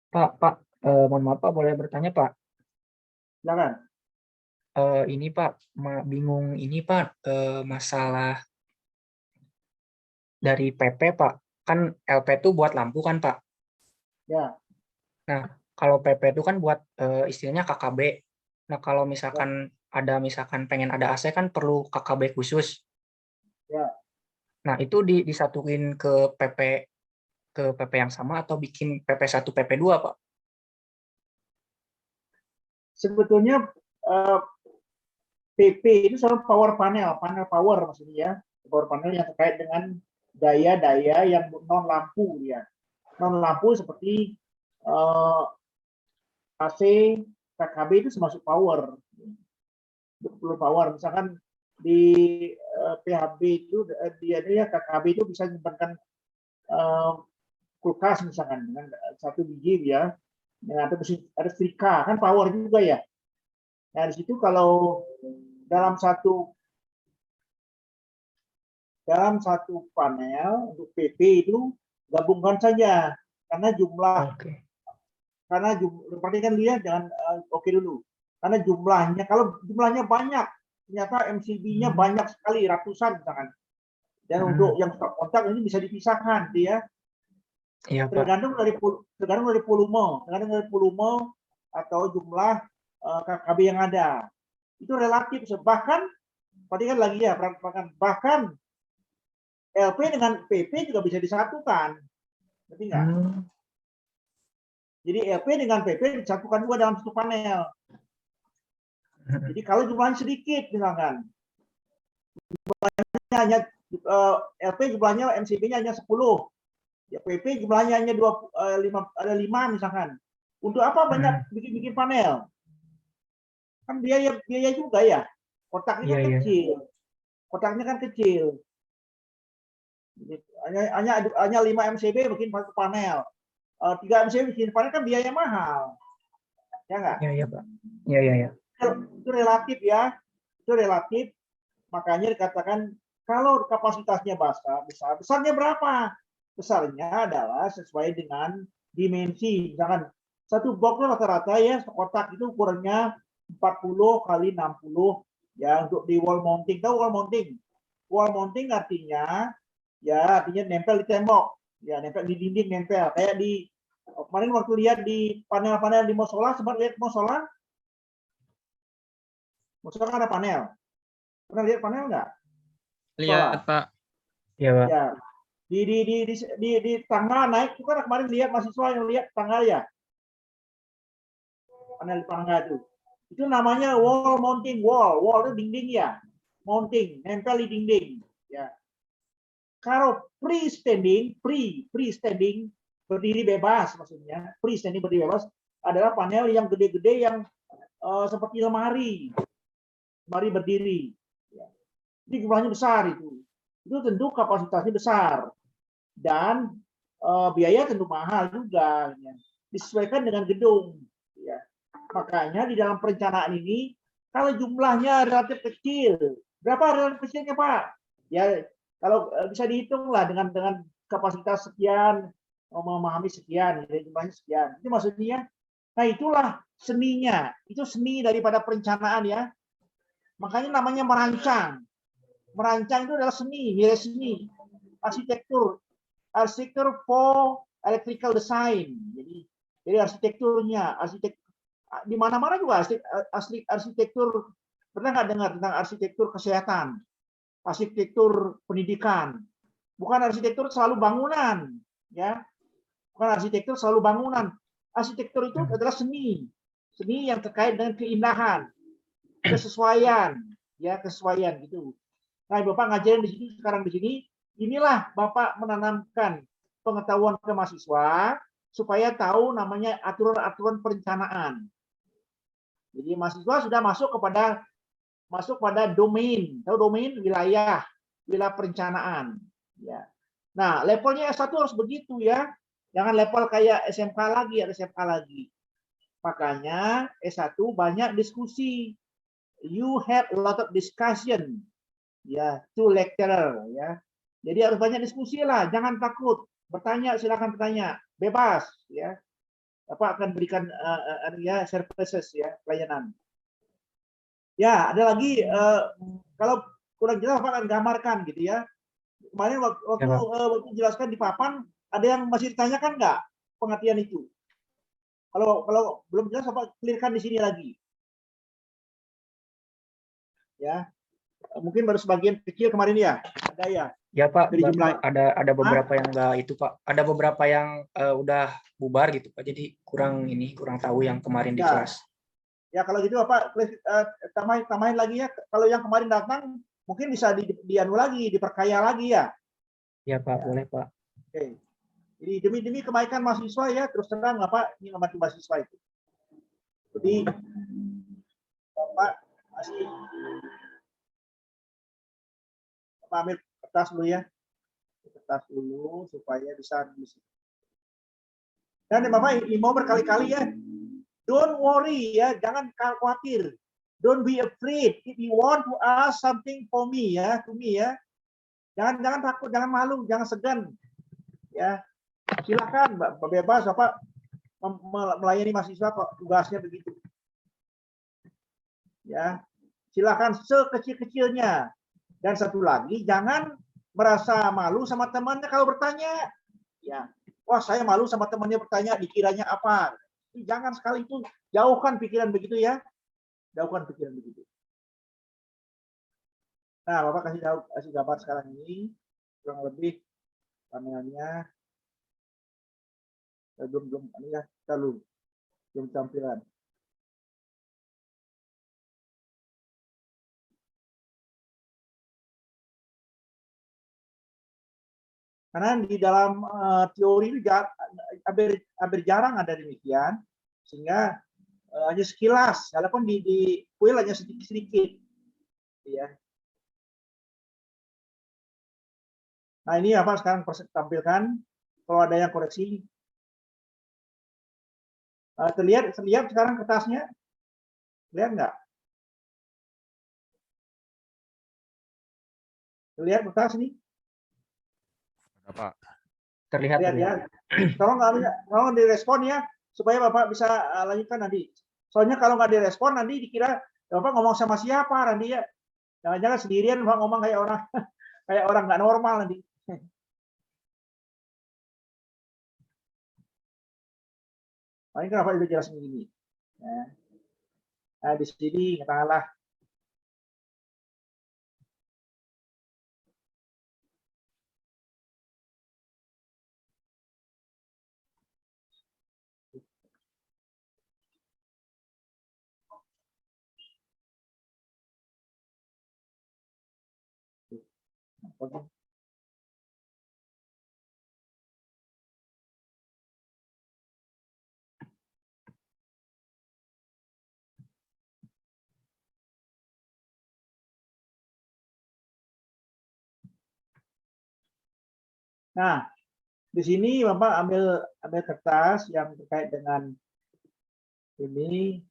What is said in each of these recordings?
Pak, mohon maaf Pak, boleh bertanya Pak? Silakan. Ini Pak, bingung ini Pak, masalah dari PP Pak. Kan LP itu buat lampu kan Pak. Ya, Nah, kalau PP itu kan buat istilahnya KKB. Nah, kalau ya, misalkan pengen ada AC kan perlu KKB khusus. ya. Nah, itu disatuin ke PP yang sama atau bikin PP1 PP2 Pak? Sebetulnya eh, PP itu selalu power panel, panel power maksudnya ya. Power panel yang terkait dengan daya-daya yang non lampu ya. Non lampu seperti eh, AC, KKB itu termasuk power. Perlu power. Misalkan di PHB itu dia KKB itu bisa menyimpan eh, kulkas misalkan dengan satu biji ya. Nah, ada setrika kan power juga ya. Nah, di situ kalau dalam satu panel untuk PP itu gabungkan saja karena jumlah Oke. perhatikan dia jangan oke dulu karena jumlahnya kalau jumlahnya banyak ternyata MCB-nya banyak sekali ratusan misalkan dan untuk yang kontak ini bisa dipisahkan dia Iya Pak. tergantung dari volume atau jumlah KKB yang ada itu relatif bahkan perhatikan lagi ya bahkan LP dengan PP juga bisa disatukan, ngerti nggak? Jadi LP dengan PP disatukan juga dalam satu panel. Jadi kalau jumlahnya sedikit, misalkan, hanya LP jumlahnya MCB-nya hanya 10, ya PP jumlahnya hanya 5 misalkan. Untuk apa banyak bikin panel? Kan biaya juga ya. Kotaknya Iya, kan iya. kecil. Hanya 5 MCB bikin satu panel. 3 MCB bikin panel kan biaya mahal. Ya nggak? Iya, iya Pak. Iya, iya, iya. Itu relatif ya. Itu relatif. Makanya dikatakan kalau kapasitasnya besarnya berapa? Besarnya adalah sesuai dengan dimensi. Misalkan satu boxnya rata-rata ya kotak itu ukurannya 40 kali 60 ya untuk di wall mounting. Tahu wall mounting? Wall mounting artinya nempel di tembok, ya nempel di dinding nempel kayak di kemarin waktu lihat di panel-panel di musola sempat lihat musola kan ada panel. Pernah lihat panel nggak? Lihat, Musola. Pak. Iya Pak. Ya, di tangga naik itu kan kemarin lihat mahasiswa yang lihat tangga ya panel tangga itu namanya wall mounting wall itu dinding ya mounting nempel di dinding ya kalau freestanding berdiri bebas maksudnya freestanding berdiri bebas adalah panel yang gede-gede yang seperti lemari berdiri ya. Jadi jumlahnya besar itu tentu kapasitasnya besar dan biaya tentu mahal juga ya. Disesuaikan dengan gedung ya. Makanya di dalam perencanaan ini kalau jumlahnya relatif kecil berapa relatif kecilnya Pak ya kalau bisa dihitung lah dengan kapasitas sekian memahami sekian ya, jumlahnya sekian itu maksudnya nah itulah seninya itu seni daripada perencanaan ya makanya namanya merancang itu adalah seni nilai seni arsitektur for electrical design. Jadi arsitekturnya, di mana-mana juga arsitektur. Pernah nggak dengar tentang arsitektur kesehatan, arsitektur pendidikan? Bukan arsitektur selalu bangunan, ya. Bukan arsitektur selalu bangunan. Arsitektur itu adalah seni yang terkait dengan keindahan, kesesuaian, ya kesesuaian gitu. Nah, Bapak ngajarin di sini sekarang di sini inilah Bapak menanamkan pengetahuan ke mahasiswa supaya tahu namanya aturan-aturan perencanaan. Jadi mahasiswa sudah masuk pada domain, tahu domain wilayah perencanaan. Ya. Nah, levelnya S1 harus begitu ya. Jangan level kayak SMK lagi, ada SMK lagi. Makanya S1 banyak diskusi. You have a lot of discussion ya to lecturer ya jadi harus banyak diskusi lah jangan takut bertanya silakan bertanya bebas ya akan berikan ya services ya, pelayanan. Ya, ada lagi kalau kurang jelas Bapak akan gambarkan gitu ya. Kemarin waktu jelaskan di papan, ada yang masih ditanyakan nggak pengertian itu? Kalau belum jelas Bapak clearkan di sini lagi. Ya, mungkin baru sebagian kecil kemarin ya, ada ya. Ya Pak, Dari jumlah ada beberapa yang enggak itu Pak. Ada beberapa yang udah bubar gitu Pak. Jadi kurang tahu yang kemarin di kelas. Ya kalau gitu Bapak tambahin lagi ya. Kalau yang kemarin datang mungkin bisa dianu lagi, diperkaya lagi ya. Ya Pak, boleh Pak. Oke. Jadi demi kebaikan mahasiswa ya, terus terang Bapak ini membantu mahasiswa itu. Jadi Bapak ambil kertas dulu ya. Kertas dulu supaya bisa nulis. Dan Bapak mau berkali-kali ya, don't worry ya, jangan khawatir. Don't be afraid. If you want to ask something for me ya, to me ya. Jangan takut, jangan malu, jangan segan. Ya. Silakan bebas Bapak melayani mahasiswa kok, tugasnya begitu. Ya. Silakan sekecil-kecilnya. Dan satu lagi, jangan merasa malu sama temannya kalau bertanya. Ya. Wah, saya malu sama temannya bertanya, dikiranya apa? Jangan sekali itu, jauhkan pikiran begitu ya. Jauhkan pikiran begitu. Nah, Bapak kasih gambar sekarang ini, kurang lebih panelnya. Belum ini ya, belum tampilan. Karena di dalam teori itu hampir jarang ada demikian, sehingga hanya sekilas, walaupun di kuil hanya sedikit-sedikit. Ya. Nah ini apa sekarang tampilkan, kalau ada yang koreksi. Terlihat sekarang kertasnya? Lihat nggak? Terlihat kertas ini? Pak. Terlihat ya. Tolong direspon ya, supaya Bapak bisa lanjutkan nanti. Soalnya kalau nggak direspon nanti dikira Bapak ngomong sama siapa nanti ya. Jangan-jangan sendirian Bapak ngomong kayak orang nggak normal nanti. Nah, ini kenapa udah jelas begini? Nah, di sini katakanlah nah, di sini Bapak ambil kertas yang terkait dengan ini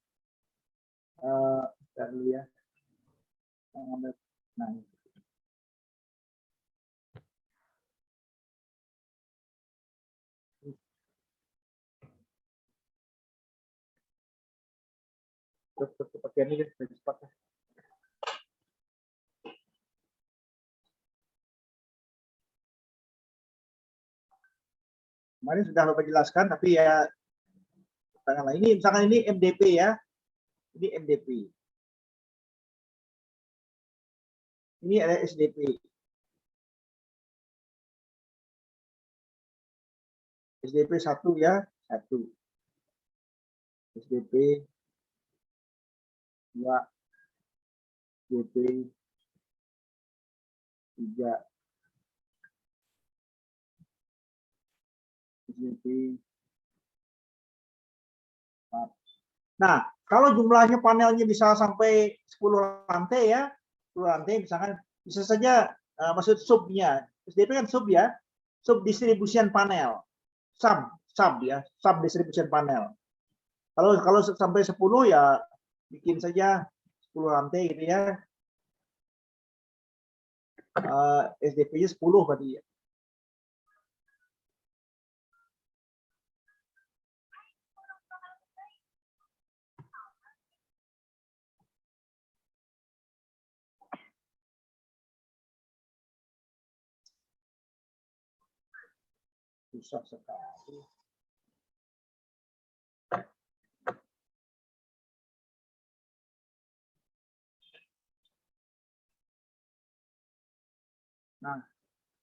dulu ya. Nah, bagian ini cepat. Kemarin sudah Bapak jelaskan, tapi ya ini misalkan ini MDP ya, ini MDP, ini ada SDP, SDP 1 ya, 1, SDP 2, SDP 3, SDP 4. Nah, kalau jumlahnya panelnya bisa sampai 10 lantai ya, 10 lantai misalkan bisa saja maksud subnya. SDP kan sub ya, sub distribution panel. Sub ya, sub distribution panel. Kalau sampai 10 ya bikin saja 10 lantai gitu ya. SDP-nya 10 berarti ya. susah sekali.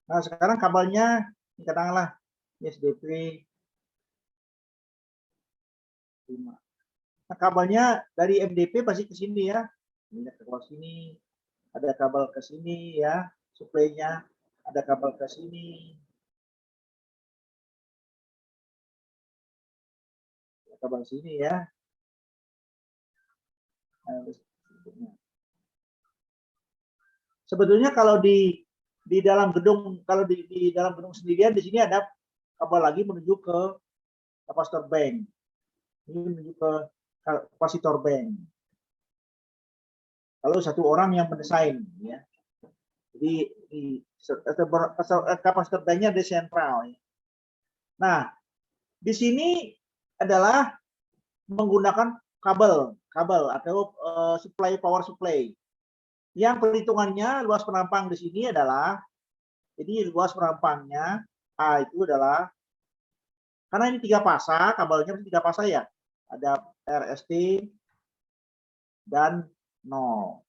Nah, sekarang kabelnya katakanlah SDP 5. Nah, kabelnya dari MDP pasti ke sini ya. Ini ke sini, ada kabel ke sini ya, suplainya, ada kabel ke sini. Kabel sini ya. Nah, sebetulnya kalau di dalam gedung, kalau di dalam gedung sendirian, di sini ada kabel lagi menuju ke kapasitor bank. Ini menuju ke kapasitor bank. Kalau satu orang yang mendesain, ya. Jadi kapasitor banknya di sentral. Ya. Nah, di sini adalah menggunakan kabel atau power supply. Yang perhitungannya luas penampang di sini adalah, jadi luas penampangnya A itu adalah, karena ini 3 pasa, kabelnya 3 pasa ya, ada RST dan 0.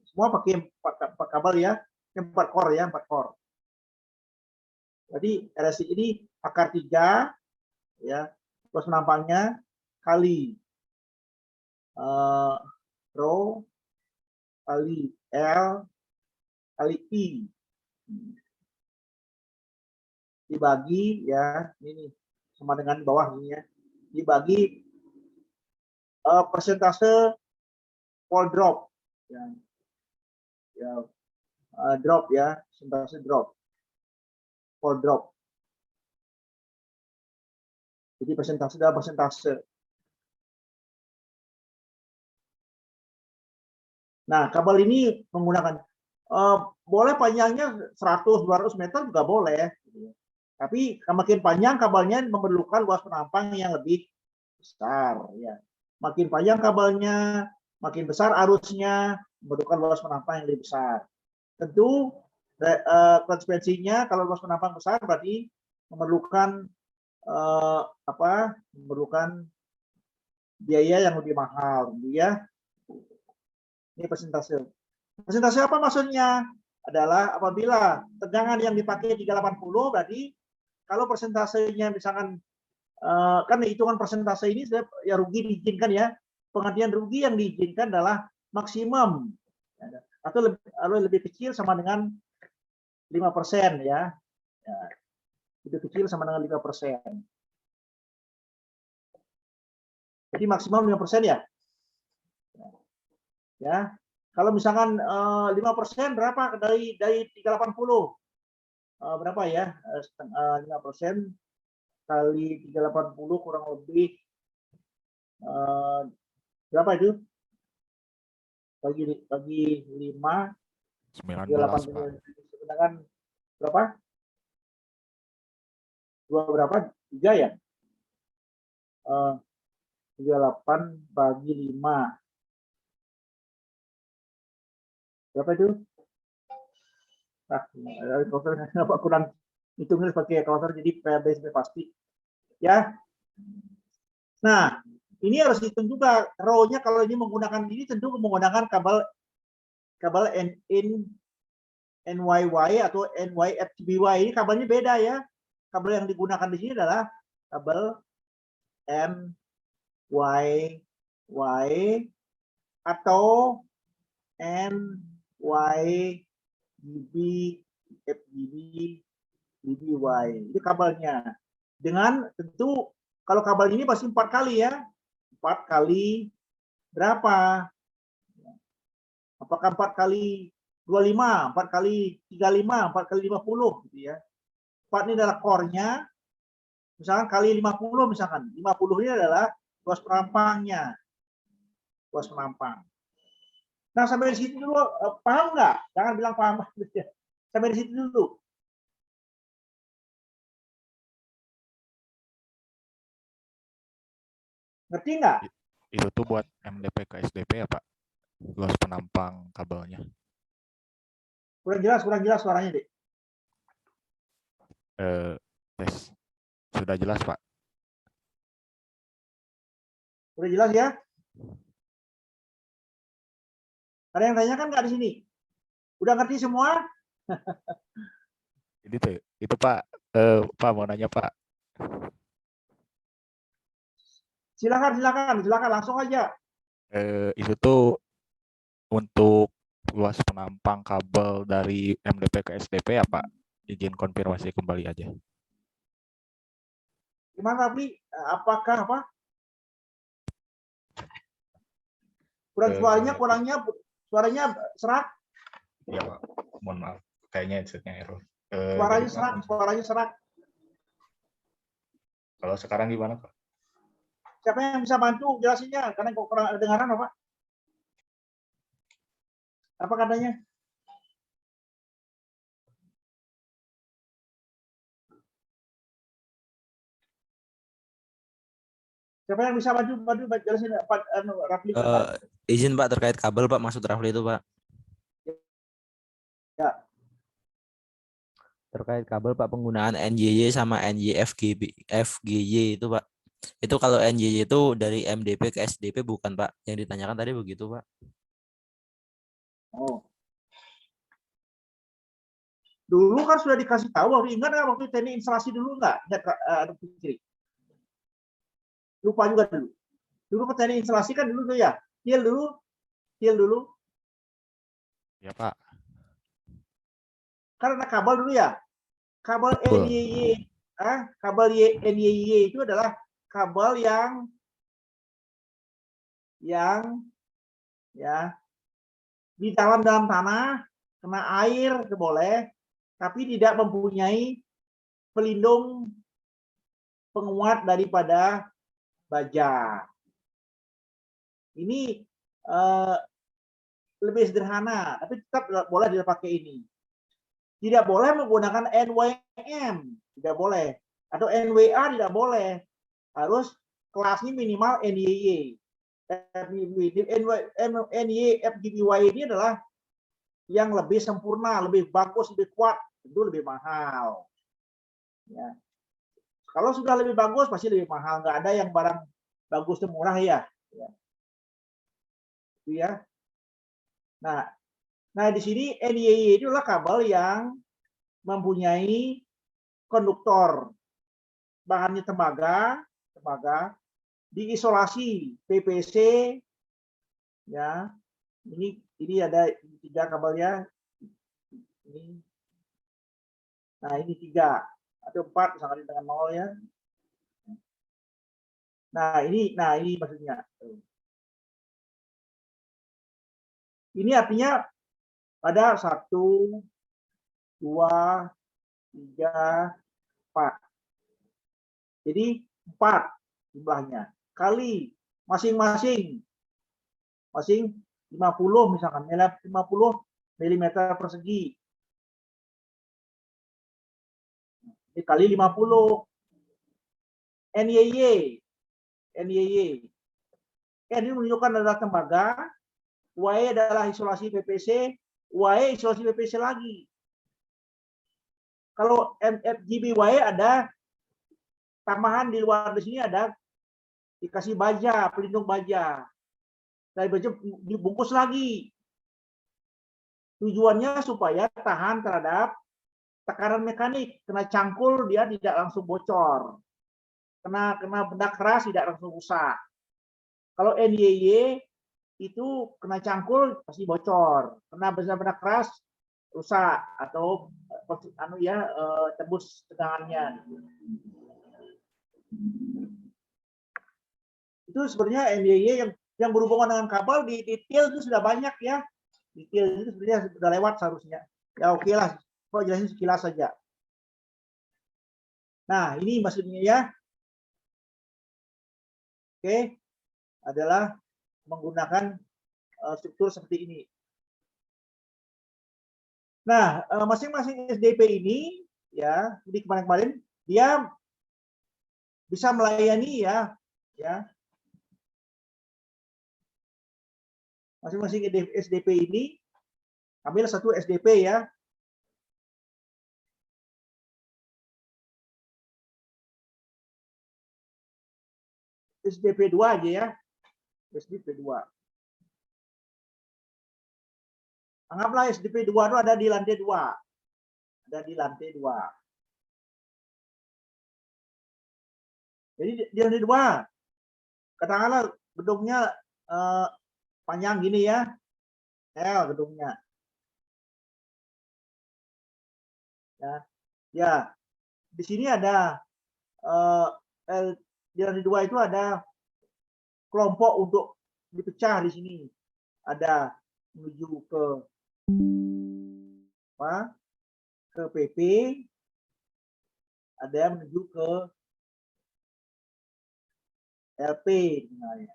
Semua pakai 4 kabel ya, 4 core ya, 4 core. Jadi RST ini akar 3 ya, luas penampangnya kali rho kali L kali I dibagi ya, ini sama dengan bawah ini ya, dibagi persentase fall drop ya, drop ya, persentase drop fall drop. Jadi persentase dalam persentase. Nah, kabel ini menggunakan boleh panjangnya 100-200 meter juga boleh. Tapi makin panjang kabelnya memerlukan luas penampang yang lebih besar. Ya. Makin panjang kabelnya, makin besar arusnya, memerlukan luas penampang yang lebih besar. Tentu konsekuensinya kalau luas penampang besar berarti memerlukan memerlukan biaya yang lebih mahal, ya. Ini persentase. Persentase apa maksudnya? Adalah apabila tegangan yang dipakai 380 berarti kalau persentasenya misalkan kan hitungan persentase ini ya rugi diizinkan ya. Pengertian rugi yang diizinkan adalah maksimum atau lebih kecil sama dengan 5% ya. Lebih kecil sama dengan 5%. Jadi maksimum 5% ya. Ya. Kalau misalkan 5% berapa dari 380? Berapa ya? 5% kali 380 kurang lebih berapa itu? Bagi 5 19, Pak. sedangkan berapa? 2 berapa? 3 ya? 38 bagi 5. Berapa itu? Kenapa kurang hitungnya pakai kalkulator jadi PB pasti. Ya. Nah, ini harus dihitung juga row-nya kalau ini menggunakan ini tentu menggunakan kabel NYY atau NYFTBY. Ini kabelnya beda ya. Kabel yang digunakan di sini adalah kabel NYY atau NYGB FGB BBY. Ini kabelnya. Dengan tentu kalau kabel ini pasti 4 kali ya. 4 kali berapa? Apakah 4 kali 25, 4 kali 35, 4 kali 50 gitu ya. 4 ini adalah core-nya. Misalkan kali 50 misalkan. 50 ini adalah luas penampangnya. Luas penampang. Nah, sampai di situ dulu paham nggak? Jangan bilang paham. Sampai di situ dulu. Ngerti nggak? Itu tuh buat MDP ke SDP ya, Pak? Luas penampang kabelnya. Kurang jelas suaranya, Dek. Tes. Sudah jelas, Pak. Udah jelas ya? Ada yang tanyakan nggak di sini? Udah ngerti semua? Itu Pak, Pak mau nanya Pak. Silakan langsung aja. Itu tuh untuk luas penampang kabel dari MDP ke SDP ya Pak? Izin konfirmasi kembali aja. Gimana, Rafli? Apakah apa? Suaranya serak. Iya Pak, mohon maaf. Kayaknya headsetnya error. Suaranya serak. Kalau sekarang gimana Pak? Siapa yang bisa bantu jelasinnya? Karena kok kurang dengaran apa? Apa katanya? Siapa yang bisa bantu jelasin Pak Rafli? Izin Pak terkait kabel Pak, maksud Rafli itu Pak. Ya. Terkait kabel Pak, penggunaan NYY sama FGY itu Pak. Itu kalau NYY itu dari MDP ke SDP bukan Pak? Yang ditanyakan tadi begitu Pak. Oh. Dulu kan sudah dikasih tahu, ingat nggak waktu teknik instalasi dulu nggak? Lupa juga dulu. Dulu teknik instalasi kan dulu tuh ya. Tiel dulu. Ya Pak. Karena kabel dulu ya. Kabel NYY, NYY itu adalah kabel yang ya di dalam tanah kena air boleh, tapi tidak mempunyai pelindung penguat daripada baja. Ini lebih sederhana, tapi tetap boleh dipakai ini. Tidak boleh menggunakan NYM, tidak boleh. Atau NWA tidak boleh. Harus kelasnya minimal NYY. NYY FGBY ini adalah yang lebih sempurna, lebih bagus, lebih kuat, tentu lebih mahal. Ya. Kalau sudah lebih bagus pasti lebih mahal. Nggak ada yang barang bagus dan murah ya. Itu ya. Nah, di sini NYY itu adalah kabel yang mempunyai konduktor, bahannya tembaga, diisolasi PVC, ya. Ini ada 3 kabelnya. Ini 3 atau 4 sama dengan 0 ya. Nah ini maksudnya. Ini artinya ada 1, 2, 3, 4. Jadi 4 jumlahnya. Kali masing-masing 50 misalkan, 50 mm persegi. Ini kali 50. NYY. N ini menunjukkan adalah tembaga. Y adalah isolasi PVC, Y isolasi PVC lagi. Kalau FGBY ada tambahan di luar di sini, ada dikasih baja, pelindung baja. Dari baja dibungkus lagi. Tujuannya supaya tahan terhadap tekanan mekanik, kena cangkul dia tidak langsung bocor. Kena benda keras tidak langsung rusak. Kalau NYY itu kena cangkul pasti bocor, kena benda keras rusak atau tembus tegangannya. Itu sebenarnya NYY yang berhubungan dengan kabel di detail itu sudah banyak ya. Detail itu sebenarnya sudah lewat seharusnya. Ya oke lah, kok jelasin sekilas saja. Nah ini maksudnya ya. Oke, adalah menggunakan struktur seperti ini. Nah, masing-masing SDP ini ya, di kemarin-kemarin dia bisa melayani ya. Masing-masing SDP ini ambil satu SDP ya. SDP 2 aja ya. SDP 2. Anggaplah SDP 2 itu ada di lantai 2. Ada di lantai 2. Jadi di lantai 2, katakanlah gedungnya panjang gini ya. L gedungnya. Ya. Di sini ada di lantai 2 itu ada kelompok untuk dipecah di sini. Ada menuju ke PP, ada yang menuju ke LP misalnya.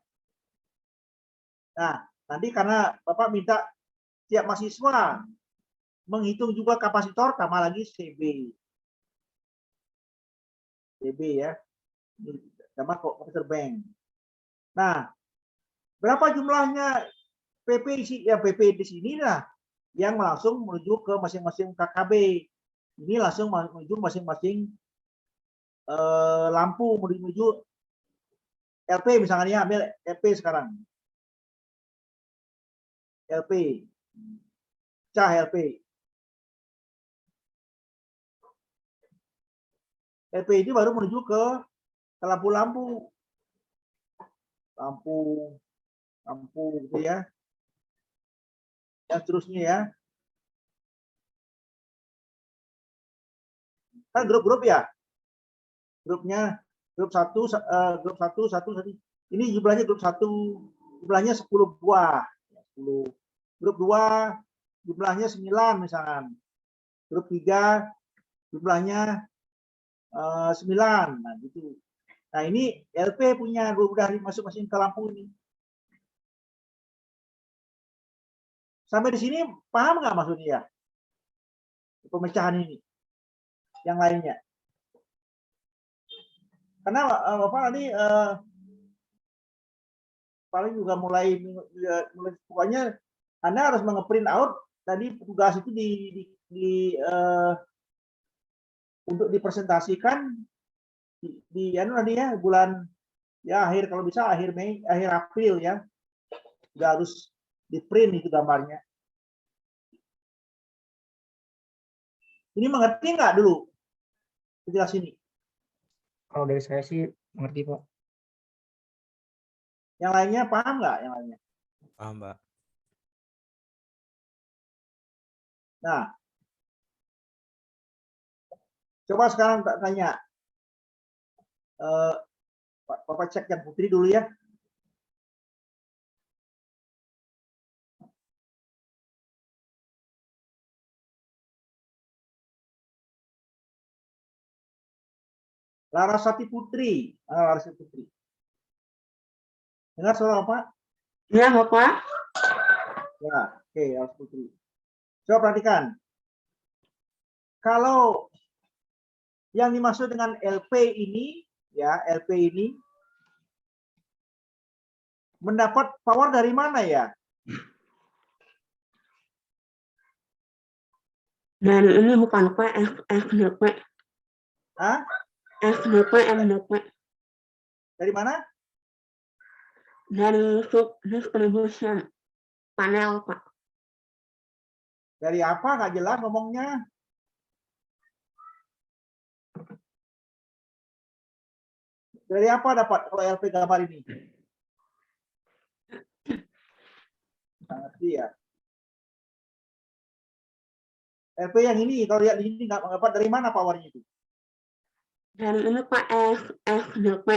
Nah, nanti karena Bapak minta tiap mahasiswa menghitung juga kapasitor, tambah lagi CB. CB ya. Sama komputer bank. Nah, berapa jumlahnya PP PP di sini lah yang langsung menuju ke masing-masing KKB. Ini langsung menuju masing-masing lampu menuju LP misalnya, ambil LP sekarang. LP. Cah LP. LP ini baru menuju ke lampu-lampu. Lampu gitu ya. Dan seterusnya ya. Kan grup-grup ya. Grupnya grup 1 grup 1. Ini jumlahnya grup 1, jumlahnya 10 buah. 10. Grup 2 jumlahnya 9 misalkan. Grup 3 jumlahnya 9. Nah, gitu. Nah, ini LP punya udah masuk-masing ke lampu ini. Sampai di sini paham nggak maksudnya ya? Pemecahan ini. Yang lainnya. Karena Bapak tadi paling juga mulai pokoknya Anda harus nge-print out tadi tugas itu untuk dipresentasikan di tadi ya bulan ya akhir, kalau bisa akhir Mei, akhir April ya. Udah harus di-print itu gambarnya. Ini mengerti nggak dulu? Jelas ini. Kalau dari saya sih mengerti, Pak. Yang lainnya paham nggak? Yang lainnya? Paham, Pak. Nah, coba sekarang tak tanya. Bapak cek yang Putri dulu ya. Larasati Putri. Larasati Putri. Dengar suara Bapak? Ya, Bapak. Ya, oke, Larasati Putri. Coba perhatikan. Kalau yang dimaksud dengan LP ini, ya, LP ini mendapat power dari mana ya? Dari ini bukan P, SDP. Hah? SDP, MDP. Dari mana? Dari distribution panel, Pak. Dari apa? Nggak jelas ngomongnya. Dari apa dapat kalau LP gambar ini? Nggak ngerti ya. LP yang ini, kalau lihat di sini nggak dapat dari mana powernya itu? Dari ini Pak, SDP.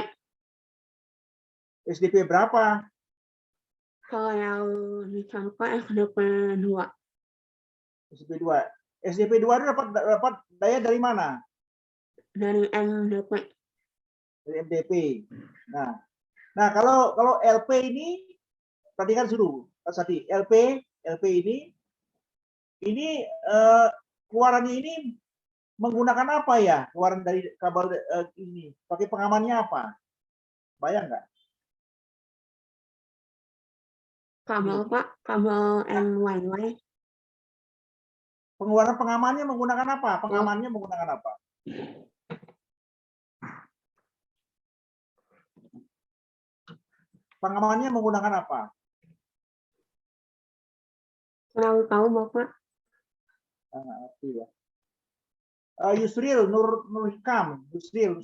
SDP berapa? Kalau yang dicontoh SDP 2. SDP 2. SDP 2 itu dapat daya dari mana? Dari MDP. Dari MDP. Nah kalau LP ini perhatikan dulu. Tadi LP ini keluarannya ini menggunakan apa ya? Keluaran dari kabel ini pakai pengamannya apa? Bayang nggak? Kabel, Pak. Kabel NYY. Pengeluaran pengamannya menggunakan apa? Pengamannya menggunakan apa? Pengamannya menggunakan apa? Kurang tahu Bapak. Ngerti ya. Yusril Nur Hikam, Yusril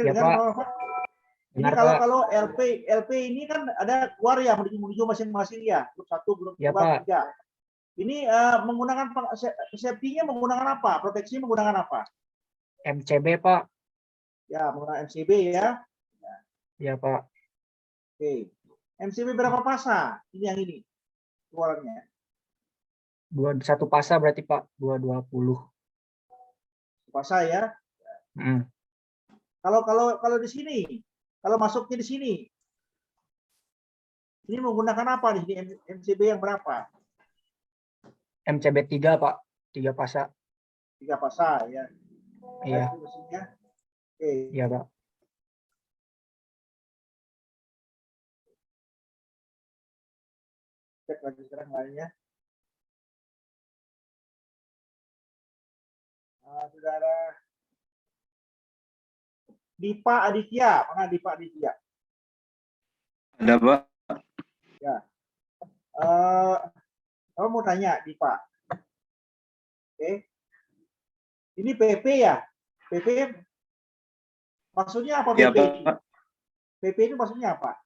Ya kan Pak, Pak? Ini benar kalau Pak. kalau LP ini kan ada keluar ya menuju masing-masing ya, grup 1, grup Ya 2, Pak, 3. Ini menggunakan safety-nya menggunakan apa? Proteksi menggunakan apa? MCB Pak. Ya, menggunakan MCB ya. Ya Pak, Oke. MCB berapa pasa? Ini yang ini keluarnya. 1 pasa berarti Pak, 220. Pasa ya. Mm. Kalau di sini, kalau masuknya di sini, ini menggunakan apa di sini? MCB yang berapa? MCB 3 Pak, 3 pasa. 3 pasa ya. Iya, Itu mesinnya. Oke. iya Pak. Cek lagi sekarang lainnya. Saudara Dipa Aditya, mana Dipa Aditya? Ada Pak. Kamu mau tanya Dipa? Oke. Ini PP ya? PP maksudnya apa Iya PP? Pak. PP itu maksudnya apa?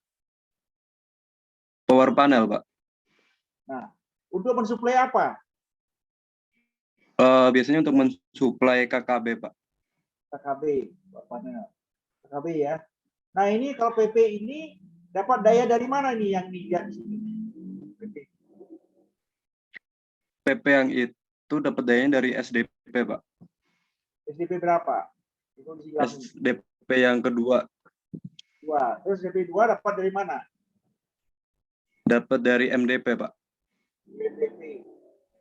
Power panel Pak. Untuk mensuplai apa? Biasanya untuk mensuplai KKB Pak. KKB, panel. KKB ya. Nah ini kalau PP ini dapat daya dari mana nih yang dilihat di sini? PP. PP yang itu dapat dayanya dari SDP Pak. SDP berapa? Itu disilakan. SDP yang kedua 2. Terus SDP 2 dapat dari mana? dapat dari MDP Pak. SDP.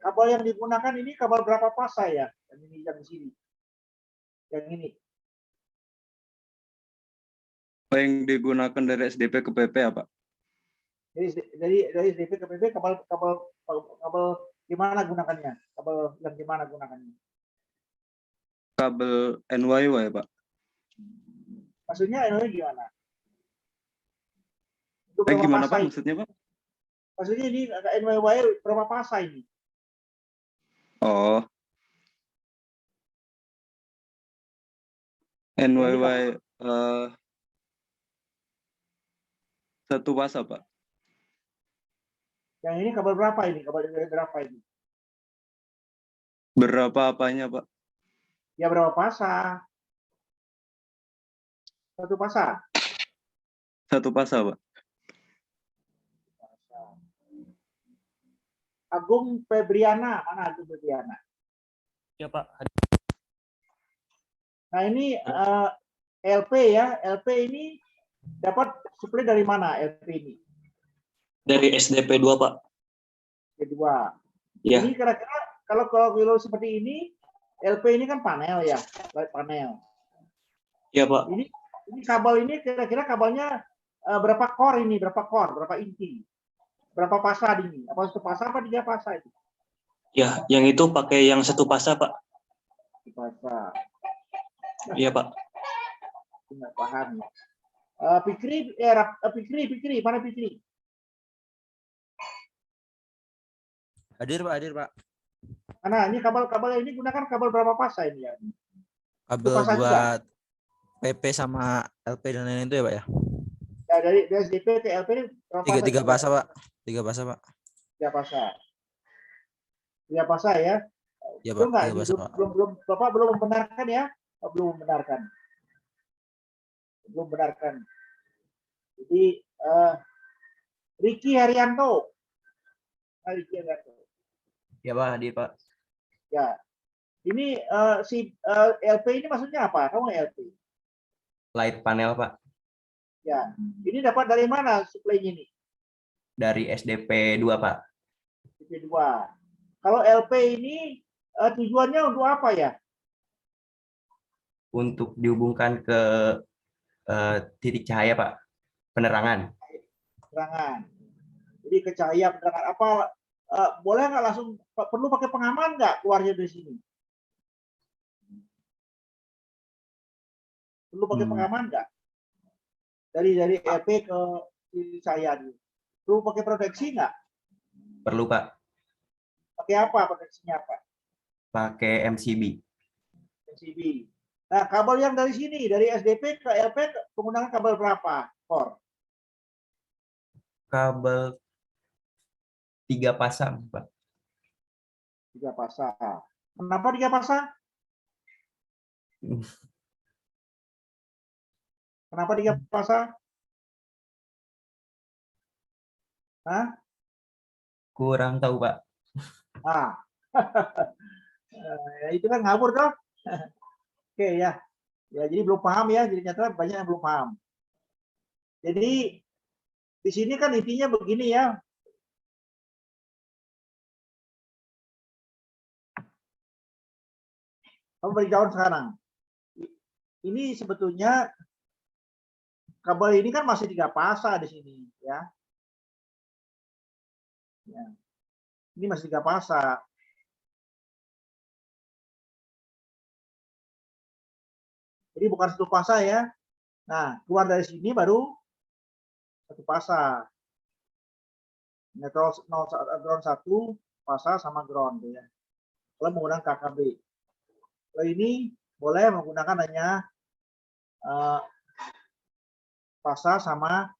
Kabel yang digunakan ini kabel berapa pasa ya? Yang ini yang di sini. Yang ini. Yang digunakan dari SDP ke PP apa? Dari SDP ke PP kabel gimana gunakannya? Kabel yang gimana gunakannya? Kabel NYY Pak. Maksudnya ini gimana? Itu berapa Gimana pasa Pak ini? maksudnya Pak? Maksudnya ini NYY berapa pasa ini? Oh. NYY 1 pasa Pak. Yang ini kabel berapa ini? Kabel berapa ini? Berapa apanya Pak? Ya berapa pasa? 1 pasa. 1 pasa Pak. Agung Febriana, mana Agung Febriana? Ya Pak. Nah ini LP ya, LP ini dapat suplai dari mana LP ini? Dari SDP 2 Pak. Kedua. Ya. Ini kira-kira kalau seperti ini, LP ini kan panel ya, light panel. Ya Pak. Ini kabel ini kira-kira kabelnya berapa core ini? Berapa core? Berapa inti? Berapa pasa ini? Apa 1 pasa apa 3 pasa itu? Ya, yang itu pakai yang 1 pasa Pak. 1 pasa. Iya Pak. Nggak paham. Fikri, mana Fikri? Hadir Pak. Mana ini kabel ini gunakan kabel berapa pasa ini ya? Kabel pasa juga? buat PP sama LP dan lain-lain itu ya Pak ya? Ya dari SDP ke LP ini berapa pasa? 3 pasa Pak. 3 pasa Pak. 3 pasa. 3 pasa ya. Ya Itu Pak, enggak, 3 pasa Pak. belum Bapak belum membenarkan ya? Belum membenarkan. Jadi Riki Haryanto. Riki Haryanto. Ya Pak, hadir Pak. Ya. Ini si LP ini maksudnya apa? Kamu LP? Light panel Pak. Ya. Ini dapat dari mana suplainya ini? Dari SDP 2 Pak. SDP 2. Kalau LP ini tujuannya untuk apa ya? Untuk dihubungkan ke titik cahaya Pak. Penerangan. Penerangan. Jadi ke cahaya penerangan apa? Boleh nggak langsung perlu pakai pengaman nggak keluarnya dari sini? Perlu pakai pengaman nggak? dari LP ke titik cahaya dulu. Perlu pakai proteksi nggak? Perlu Pak, Pakai apa proteksinya apa? pakai MCB. MCB. Nah, kabel yang dari sini, dari SDP ke LP menggunakan kabel berapa? Core. Kabel 3 pasang Pak. 3 pasang. Kenapa 3 pasang? Kenapa 3 pasang? Hah? Kurang tahu Pak. Ah. Itu kan ngawur dong. Oke ya. Ya, jadi belum paham ya, jadi nyata banyak yang belum paham. Jadi di sini kan intinya begini ya. Kamu beritahu sekarang. Ini sebetulnya kabel ini kan masih 3 pasang di sini ya. Ya. Ini masih 3 pasang. Jadi bukan 1 pasang ya. Nah, keluar dari sini baru 1 pasang. Neutral ground 1 pasang sama ground ya. Kalau menggunakan KKB. Kalau ini boleh menggunakan hanya pasang sama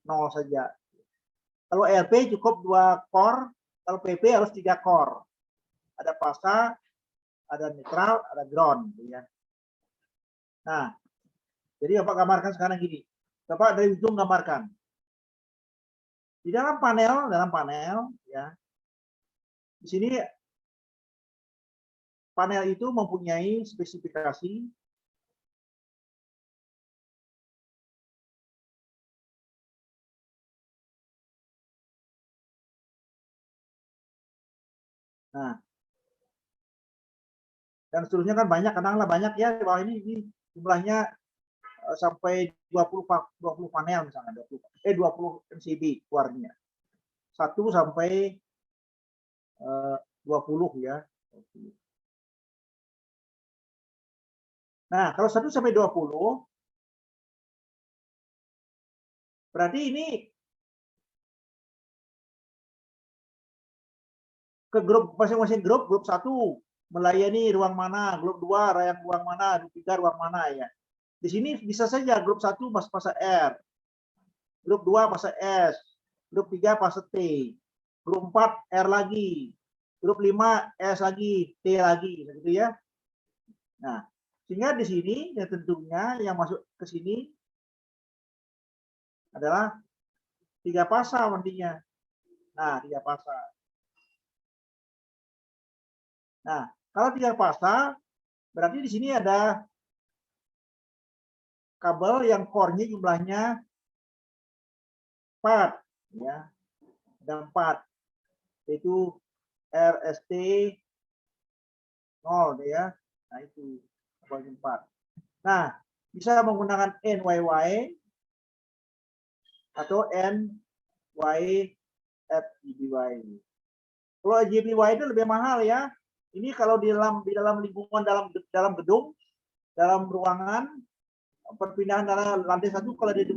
0 saja. Kalau LP cukup 2 core, kalau PP harus 3 core. Ada pasang, ada netral, ada ground ya. Nah, jadi Bapak gambarkan sekarang gini. Bapak dari ujung gambarkan. Di dalam panel ya. Di sini panel itu mempunyai spesifikasi nah, dan seterusnya kan banyak, kadang-kadang banyak ya di bawah ini jumlahnya sampai 20 panel misalnya 20 MCB keluarnya 1 sampai 20 ya. Nah, kalau 1 sampai 20 berarti ini ke grup masing-masing grup 1 melayani ruang mana, grup 2 layang ruang mana, grup 3 ruang mana ya. Di sini bisa saja grup 1 pasang R, grup 2 pasang S, grup 3 pasang T, grup 4 R lagi, grup 5 S lagi, T lagi, gitu ya. Nah, sehingga di sini ya tentunya yang masuk ke sini adalah 3 pasang nantinya. Nah, 3 pasang. Nah, kalau 3 pasang berarti di sini ada kabel yang core-nya jumlahnya 4 ya. Ada 4 yaitu RST 0 ya. Nah, itu kabel 4. Nah, bisa menggunakan NYY atau NYFGBY. Kalau GBY itu lebih mahal ya. Ini kalau di dalam lingkungan dalam gedung, dalam ruangan, perpindahan dari lantai 1 ke lantai 2,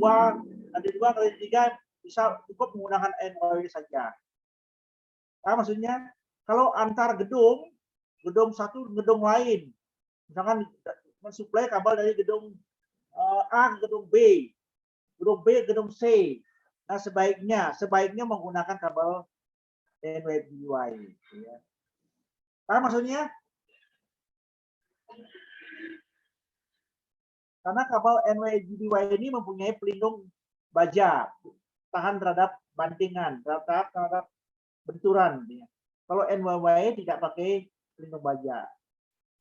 lantai 2 ke lantai 3 bisa cukup menggunakan NYY saja. Nah, maksudnya kalau antar gedung 1 gedung lain, misalkan mensuplai kabel dari gedung A ke gedung B, gedung B gedung C. Nah, sebaiknya menggunakan kabel NYFGBY ya. Nah, maksudnya karena kabel NYFGBY ini mempunyai pelindung baja, tahan terhadap bantingan, terhadap benturan. Ya. Kalau NYY tidak pakai pelindung baja.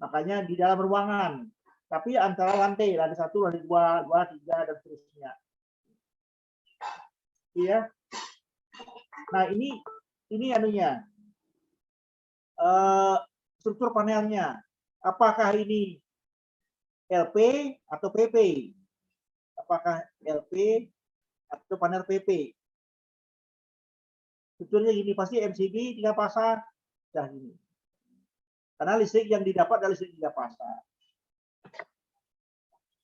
Makanya di dalam ruangan, tapi antara lantai 1, lantai 2, 3 dan seterusnya. Iya. Nah, ini anunya. Struktur panelnya. Apakah ini LP atau PP? Apakah LP atau panel PP? Strukturnya gini, pasti MCB 3 pasang. Dah gini. Karena listrik yang didapat adalah listrik 3 pasang.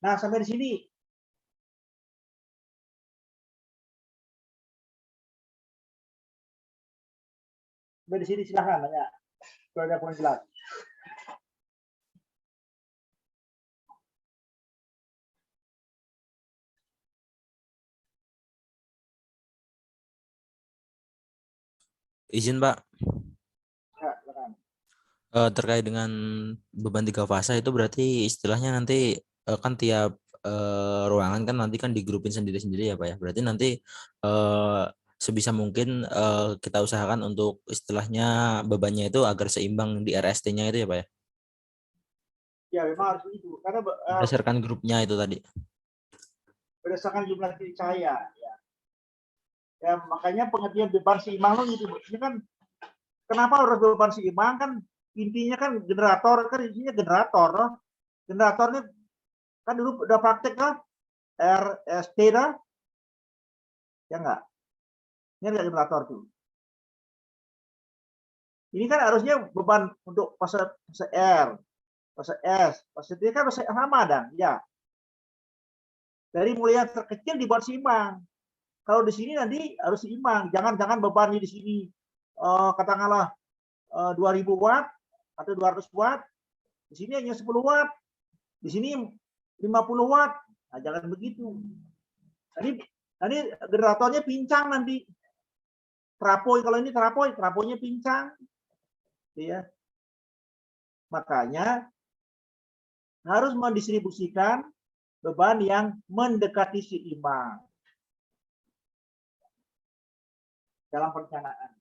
Nah, sampai di sini Di sini silahkan tanya. Kalau ada kurang jelas. Izin Pak, Ya, silakan. terkait dengan beban 3 fase itu berarti istilahnya nanti kan tiap ruangan kan nanti kan digrupin sendiri-sendiri ya Pak ya. Berarti nanti sebisa mungkin kita usahakan untuk istilahnya bebannya itu agar seimbang di RST-nya itu ya Pak ya. Ya, memang harus itu. Karena Berdasarkan grupnya itu tadi. berdasarkan jumlah titik cahaya. Ya, makanya pengertian beban seimbang itu gitu. Ini kan kenapa harus beban seimbang kan intinya kan generator kan isinya generator. Loh. Generatornya kan dulu udah praktek kan RST dah. Ya enggak? Ini ada generator tuh. Ini kan harusnya beban untuk fase R, fase S, fase T kan fase sama dan ya. Dari mulai yang terkecil dibuat seimbang. Kalau di sini nanti harus seimbang, jangan bebannya di sini katakanlah 2000 watt atau 200 watt, di sini hanya 10 watt, di sini 50 watt, nah, jangan begitu. Nanti generatornya pincang nanti, trapoi kalau ini traponya pincang, ya. Makanya harus mendistribusikan beban yang mendekati seimbang. Dalam perencanaan.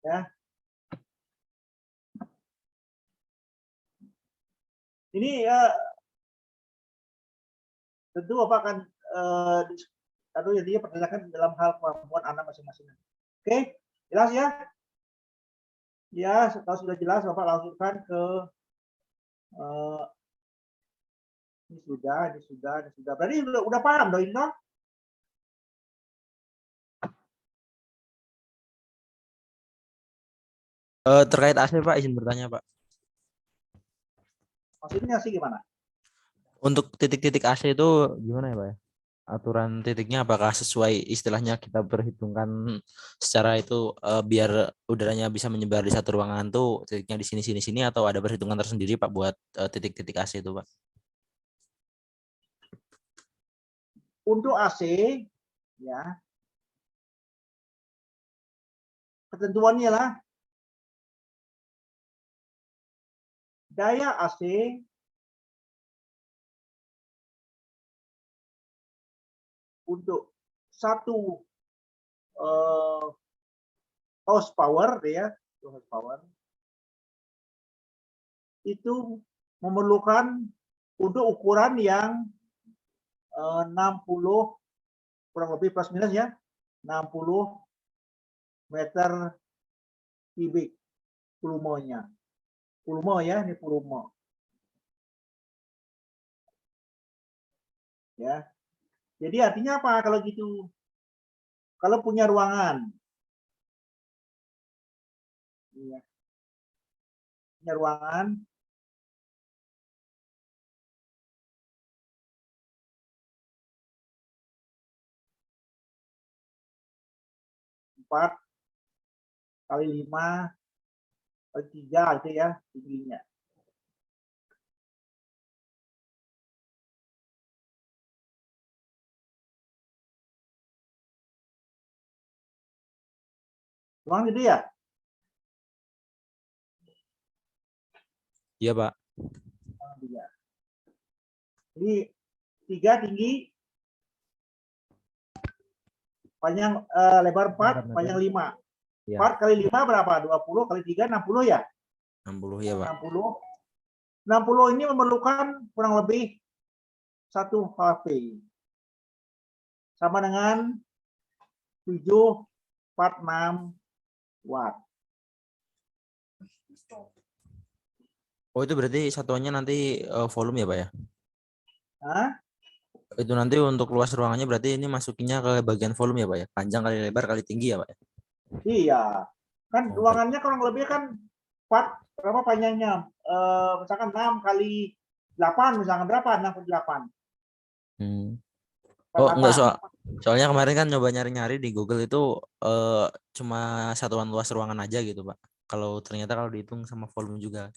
Ya. Ini tentu Bapak akan atau jadinya pertanyakan dalam hal kemampuan anak masing-masing. Oke, jelas ya? Ya, kalau sudah jelas Bapak langsungkan ke ini sudah. Berarti udah paham dong, Indra? Terkait AC Pak, izin bertanya Pak. Maksudnya sih gimana? Untuk titik-titik AC itu gimana ya Pak ya? Aturan titiknya apakah sesuai istilahnya kita perhitungkan secara itu biar udaranya bisa menyebar di satu ruangan tuh titiknya di sini atau ada perhitungan tersendiri Pak buat titik-titik AC itu Pak? Untuk AC ya ketentuannya lah daya AC untuk 1 horsepower ya, horsepower itu memerlukan untuk ukuran yang 60 kurang lebih plus minus ya 60 meter kubik volumenya. Volume ya, ini volume. Ya. Jadi artinya apa kalau gitu? Kalau punya ruangan. Ya. Punya ruangan. Empat kali 5 kali 3 itu ya tingginya. Ruangan gede ya? Iya Pak. Jadi 3 tinggi, panjang lebar 4, panjang 5. Ya. 4 kali 5 berapa? 20 kali 3 60 ya? 60 ya Pak. 60 ini memerlukan kurang lebih 1 HP. Sama dengan 746 watt. Oh itu berarti satuannya nanti volume ya Pak ya? Hah? Itu nanti untuk luas ruangannya berarti ini masukinnya ke bagian volume ya Pak ya? Panjang kali lebar kali tinggi ya Pak ya? Iya. Kan Oh, ruangannya kurang lebih kan 4 berapa panjangnya? Misalkan 6 kali 8 misalkan berapa? 6 kali 8. Oh enggak, Rata-rata. soalnya kemarin kan nyoba nyari-nyari di Google itu cuma satuan luas ruangan aja gitu Pak. Kalau ternyata kalau dihitung sama volume juga.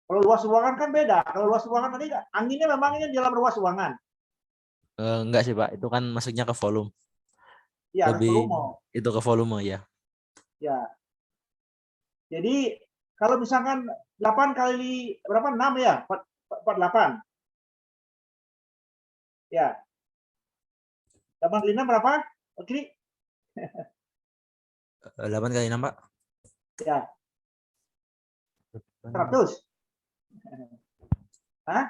Kalau luas ruangan kan beda. Kalau luas ruangan tadi anginnya memang ini di dalam luas ruangan. Enggak sih Pak, itu kan masuknya ke volume. Ya, harus Lebih volume. itu ke volume ya. Ya. Jadi kalau misalkan 8 kali berapa? 6 ya? 48. Ya. 8 kali 6 berapa? Oke. 8 kali 6 Pak. Ya, 100. Hah?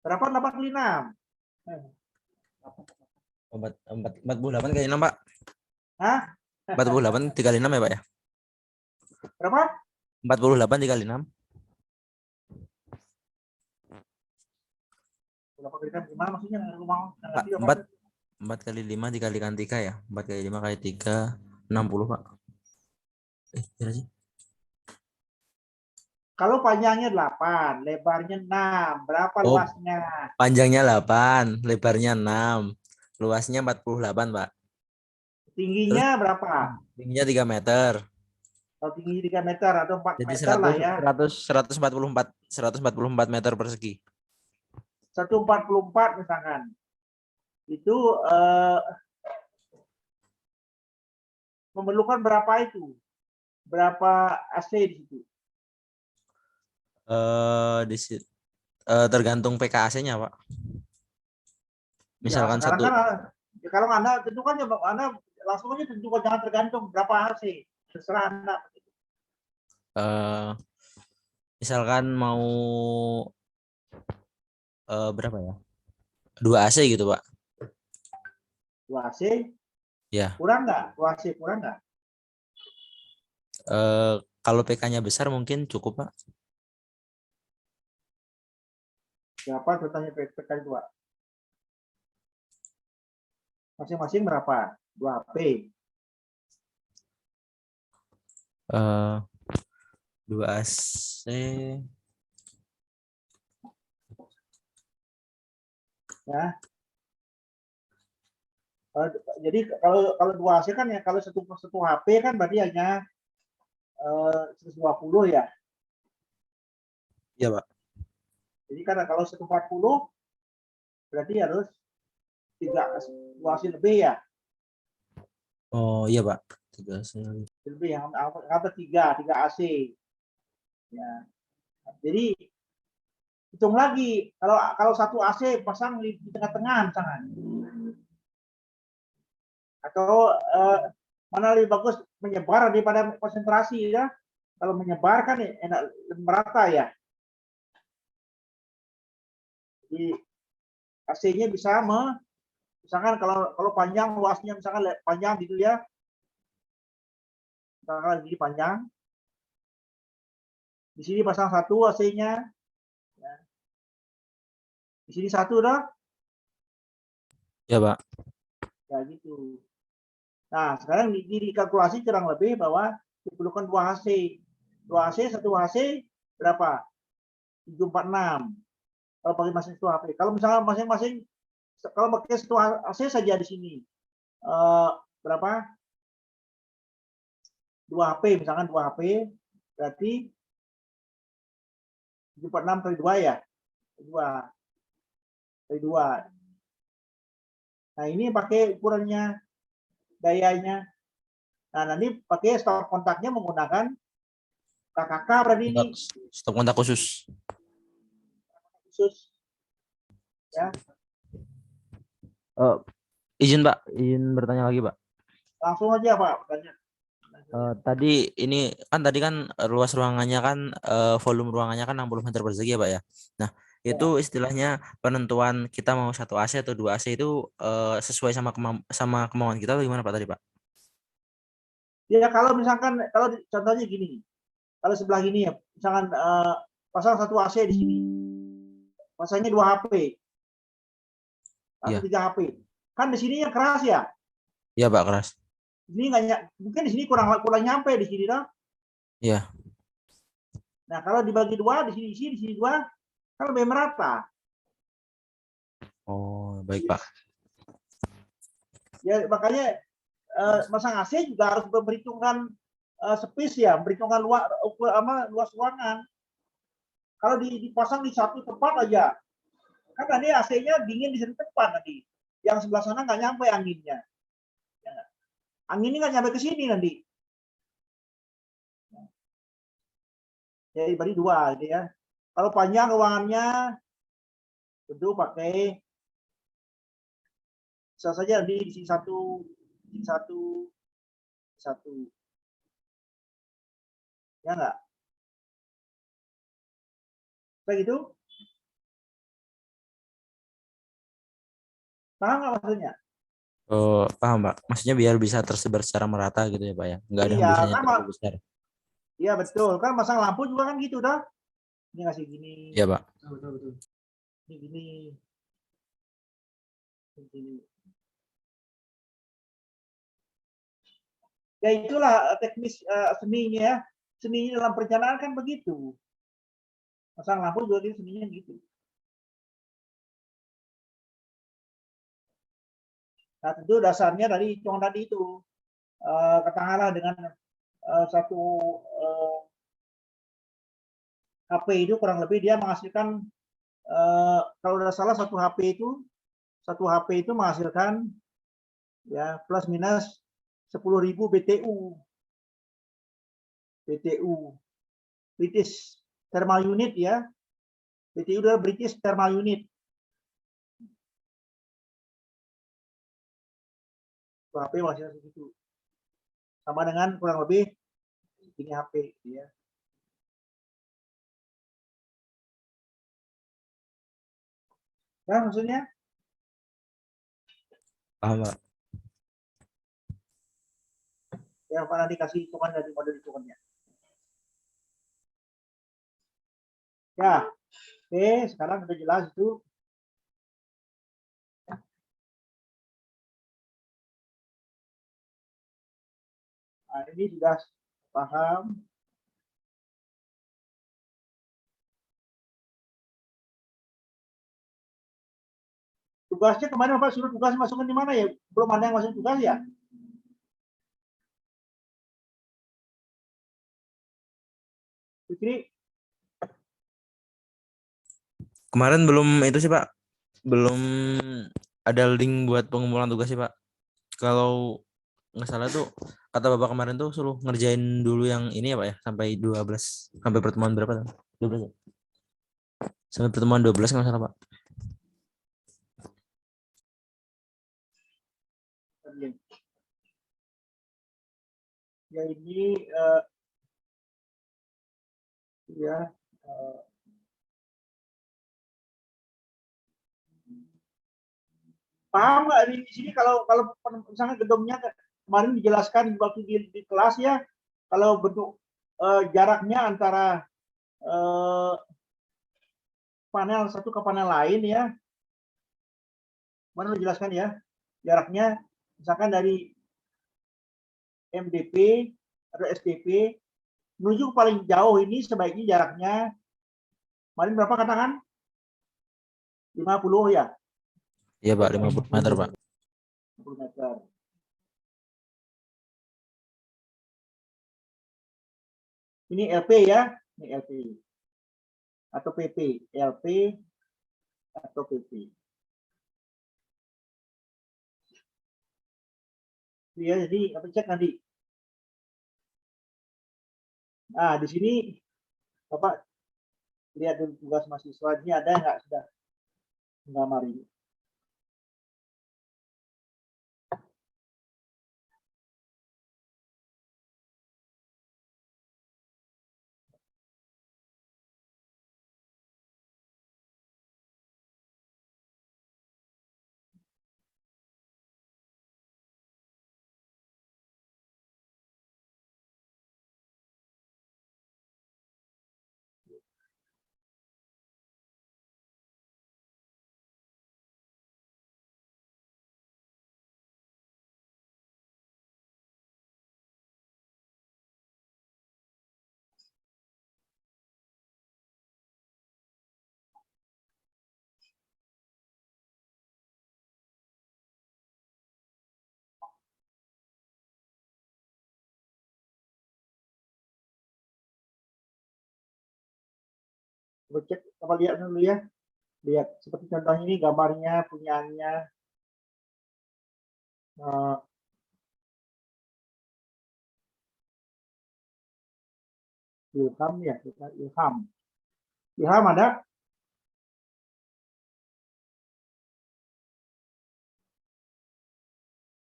Berapa 8 kali 6? 48 kali 6 Pak. Hah? 48 dikali 6 ya Pak ya? Berapa? 48 dikali 6. Berapa kali 6 gimana maksudnya? Rumah Pak, 4 kali 5 dikalikan 3 ya. 4 kali 5 kali 3 60 Pak. Kira sih. Kalau panjangnya 8, lebarnya 6, berapa Oh, luasnya? panjangnya 8, lebarnya 6, luasnya 48 Pak. Terus Tingginya berapa? tingginya 3 meter. Kalau tingginya 3 meter atau 4 Jadi meter lah ya. 144 meter persegi. 144 misalkan. Itu memerlukan berapa itu? Berapa AC di situ? Tergantung PKAC-nya Pak. Misalkan Ya, sekarang satu kan kalau Anda tentukan ya Anda langsung aja tentukan, jangan tergantung berapa AC. Terserah Anda. misalkan mau berapa ya? 2 AC gitu Pak. 2 AC Ya. kurang nggak? 2 AC kurang nggak? Kalau PK-nya besar mungkin cukup Pak. Berapa totalnya PK itu, Pak? Masing-masing berapa? 2 HP. 2 AC. Ya. Jadi kalau 2 AC kan ya, kalau satu HP kan berarti hanya 120 ya. Iya Pak. Jadi karena kalau 140 berarti harus 2 AC lebih ya. Oh iya Pak. 3 AC. Lebih yang kata 3 AC. Ya. Jadi hitung lagi, kalau 1 AC pasang di tengah-tengah misalkan. Atau mana lebih bagus, menyebar daripada konsentrasi ya. Kalau menyebar kan enak merata ya. Jadi AC-nya bisa misalkan kalau panjang luasnya misalkan panjang gitu ya. Misalkan jadi panjang. Di sini pasang 1 AC-nya. Ya. Di sini 1 dah. Ya Pak. Ya gitu. Nah, sekarang dikalkulasi kurang lebih bahwa diperlukan 2 AC. 2 AC, 1 AC berapa? 746. Kalau pakai masing-masing 1 HP. Kalau misalnya masing-masing kalau pakai 1 AC saja di sini berapa? 2 HP, misalkan 2 HP berarti 746 kali 2 ya. 2 kali 2. Nah, ini pakai ukurannya dayanya. Nah, nanti pakai stop kontaknya menggunakan KKK berarti ini Stop kontak khusus. khusus. Ya. Izin Pak, izin bertanya lagi Pak. Langsung aja Pak, bertanya. Tadi kan luas ruangannya kan volume ruangannya kan 60 meter persegi ya Pak ya. Nah, itu istilahnya penentuan kita mau 1 AC atau 2 AC itu sesuai sama kemauan kita atau gimana Pak tadi Pak? Ya kalau misalkan contohnya gini. Kalau sebelah gini ya, misalkan pasang 1 AC di sini. Pasangnya 2 HP. Atau 3 HP. Kan di sini yang keras ya? Iya Pak, keras. Di sini mungkin di sini kurang nyampe di sini dong. Iya. Nah, kalau dibagi 2 di sini 2 kan lebih merata. Oh, baik Pak. Ya makanya masang AC juga harus memperhitungkan space ya, memperhitungkan luas ruangan. Kalau dipasang di satu tempat aja, kan nanti AC-nya dingin di satu tempat nanti. Yang sebelah sana nggak nyampe anginnya. Ya, anginnya nggak nyampe ke sini nanti. Jadi beri 2 gitu ya. Kalau panjang ruangannya tentu pakai bisa saja di sini satu, di satu, satu. Ya enggak? Kayak gitu? Paham nggak maksudnya? Paham Pak. Maksudnya biar bisa tersebar secara merata gitu ya Pak ya. Nggak ada Iya, hembusnya kan terlalu besar. iya betul. Kan masang lampu juga kan gitu dah. Ini ngasih gini, Iya Pak. Betul. ini gini, ini gini. Ya itulah teknis seninya ya. Seninya dalam perencanaan kan begitu. Masang lampu juga gitu, seninya gitu. Nah tentu dasarnya dari hitungan tadi itu. Katakanlah dengan satu HP itu kurang lebih dia menghasilkan kalau tidak salah satu HP itu menghasilkan ya plus minus 10.000 BTU. British Thermal Unit ya. BTU adalah British Thermal Unit. HP menghasilkan segitu. Sama dengan kurang lebih ini HP ya. Nah, maksudnya Paham Pak. yang pernah dikasih hitungan dari model hitungannya. Ya, oke, sekarang sudah jelas itu. Nah, ini sudah paham. Tugasnya kemarin Bapak suruh tugas masukin di mana ya? Belum ada yang masuk tugas ya? Fikri, Kemarin belum itu sih Pak. Belum ada link buat pengumpulan tugas sih Pak. Kalau nggak salah tuh kata Bapak kemarin tuh suruh ngerjain dulu yang ini ya Pak ya sampai 12 sampai pertemuan berapa tuh? 12 ya? Sampai pertemuan 12 nggak salah Pak. ya ini ya paham nggak di sini kalau misalnya gedungnya kemarin dijelaskan waktu di kelas ya kalau bentuk jaraknya antara panel satu ke panel lain ya mana dijelaskan ya jaraknya misalkan dari MDP atau SDP menuju paling jauh ini sebaiknya jaraknya kemarin berapa katakan 50 ya Iya Pak, 50 meter Pak. 50 meter. Ini LP ya, ini LP atau PP, LP atau PP. Ya, jadi apa cek nanti. Nah, di sini Bapak lihat dulu tugas mahasiswa ini ada nggak sudah menggambar ini. cek apa lihat dulu ya. Lihat seperti contoh ini gambarnya punyaannya Ilham ya, Ilham. Ilham ada?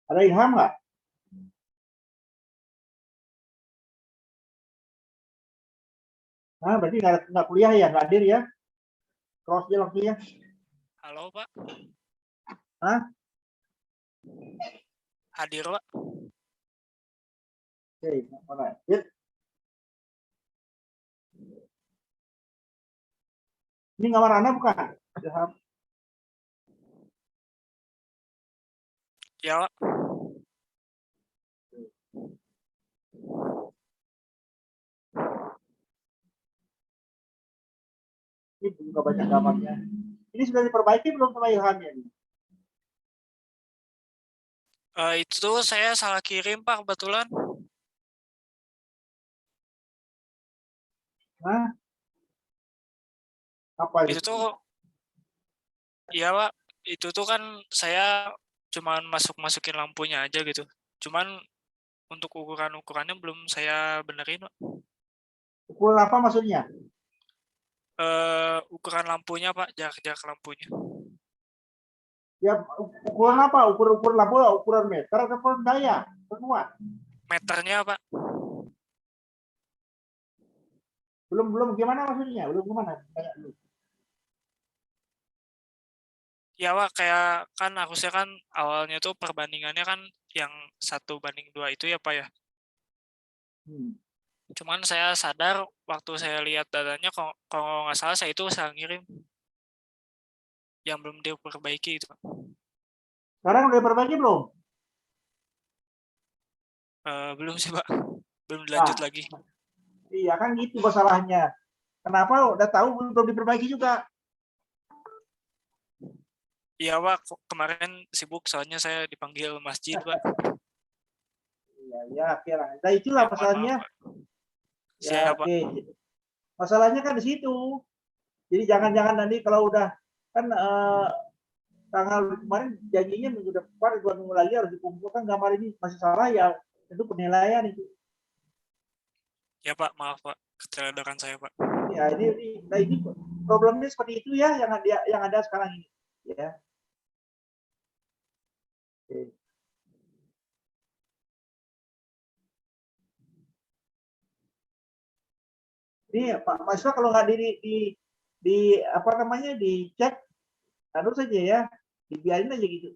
Ada Ilham nggak? Nah, berarti nggak kuliah ya, nggak hadir ya? Cross dia waktunya. Halo Pak. Hah? Hadir Pak. Oke, mana? Yuk. Ini gambar Anda bukan? Ilham. Ya Pak. Ini juga banyak gambarnya. Ini sudah diperbaiki belum sama Ilhamnya? Itu tuh saya salah kirim Pak kebetulan. Hah? Apa Itu tuh, iya Pak. Itu tuh kan saya cuman masukin lampunya aja gitu. Cuman untuk ukurannya belum saya benerin Pak. Ukuran apa maksudnya? Ukuran lampunya Pak, jarak lampunya. Ya, ukuran apa? Ukuran lampu, ukuran meter atau ukuran daya? Semua. Meternya Pak. Belum gimana maksudnya? Belum gimana? Tanya dulu. Ya Pak, kayak kan harusnya kan awalnya tuh perbandingannya kan yang 1:2 itu ya Pak ya. Cuman saya sadar waktu saya lihat datanya kalau nggak salah saya itu salah ngirim. Yang belum diperbaiki itu Pak. Sekarang udah diperbaiki belum? Belum sih Pak. Belum dilanjut lagi. Iya kan gitu masalahnya. Kenapa udah tahu belum diperbaiki juga? Iya Pak, kemarin sibuk soalnya saya dipanggil masjid Pak. Iya, oke lah. Nah itulah Ya, masalahnya. Ya, Siap Pak. oke. Masalahnya kan di situ. Jadi jangan-jangan nanti kalau udah kan tanggal kemarin janjinya minggu depan 2 minggu lagi harus dikumpulkan gambar ini masih salah ya itu penilaian itu. Ya Pak, maaf Pak, keterladakan saya Pak. Ya ini problemnya seperti itu ya yang ada sekarang ini. Ya. Oke. Ini Pak Mahasiswa kalau nggak di apa namanya dicek, taruh saja ya, dibiarin aja gitu.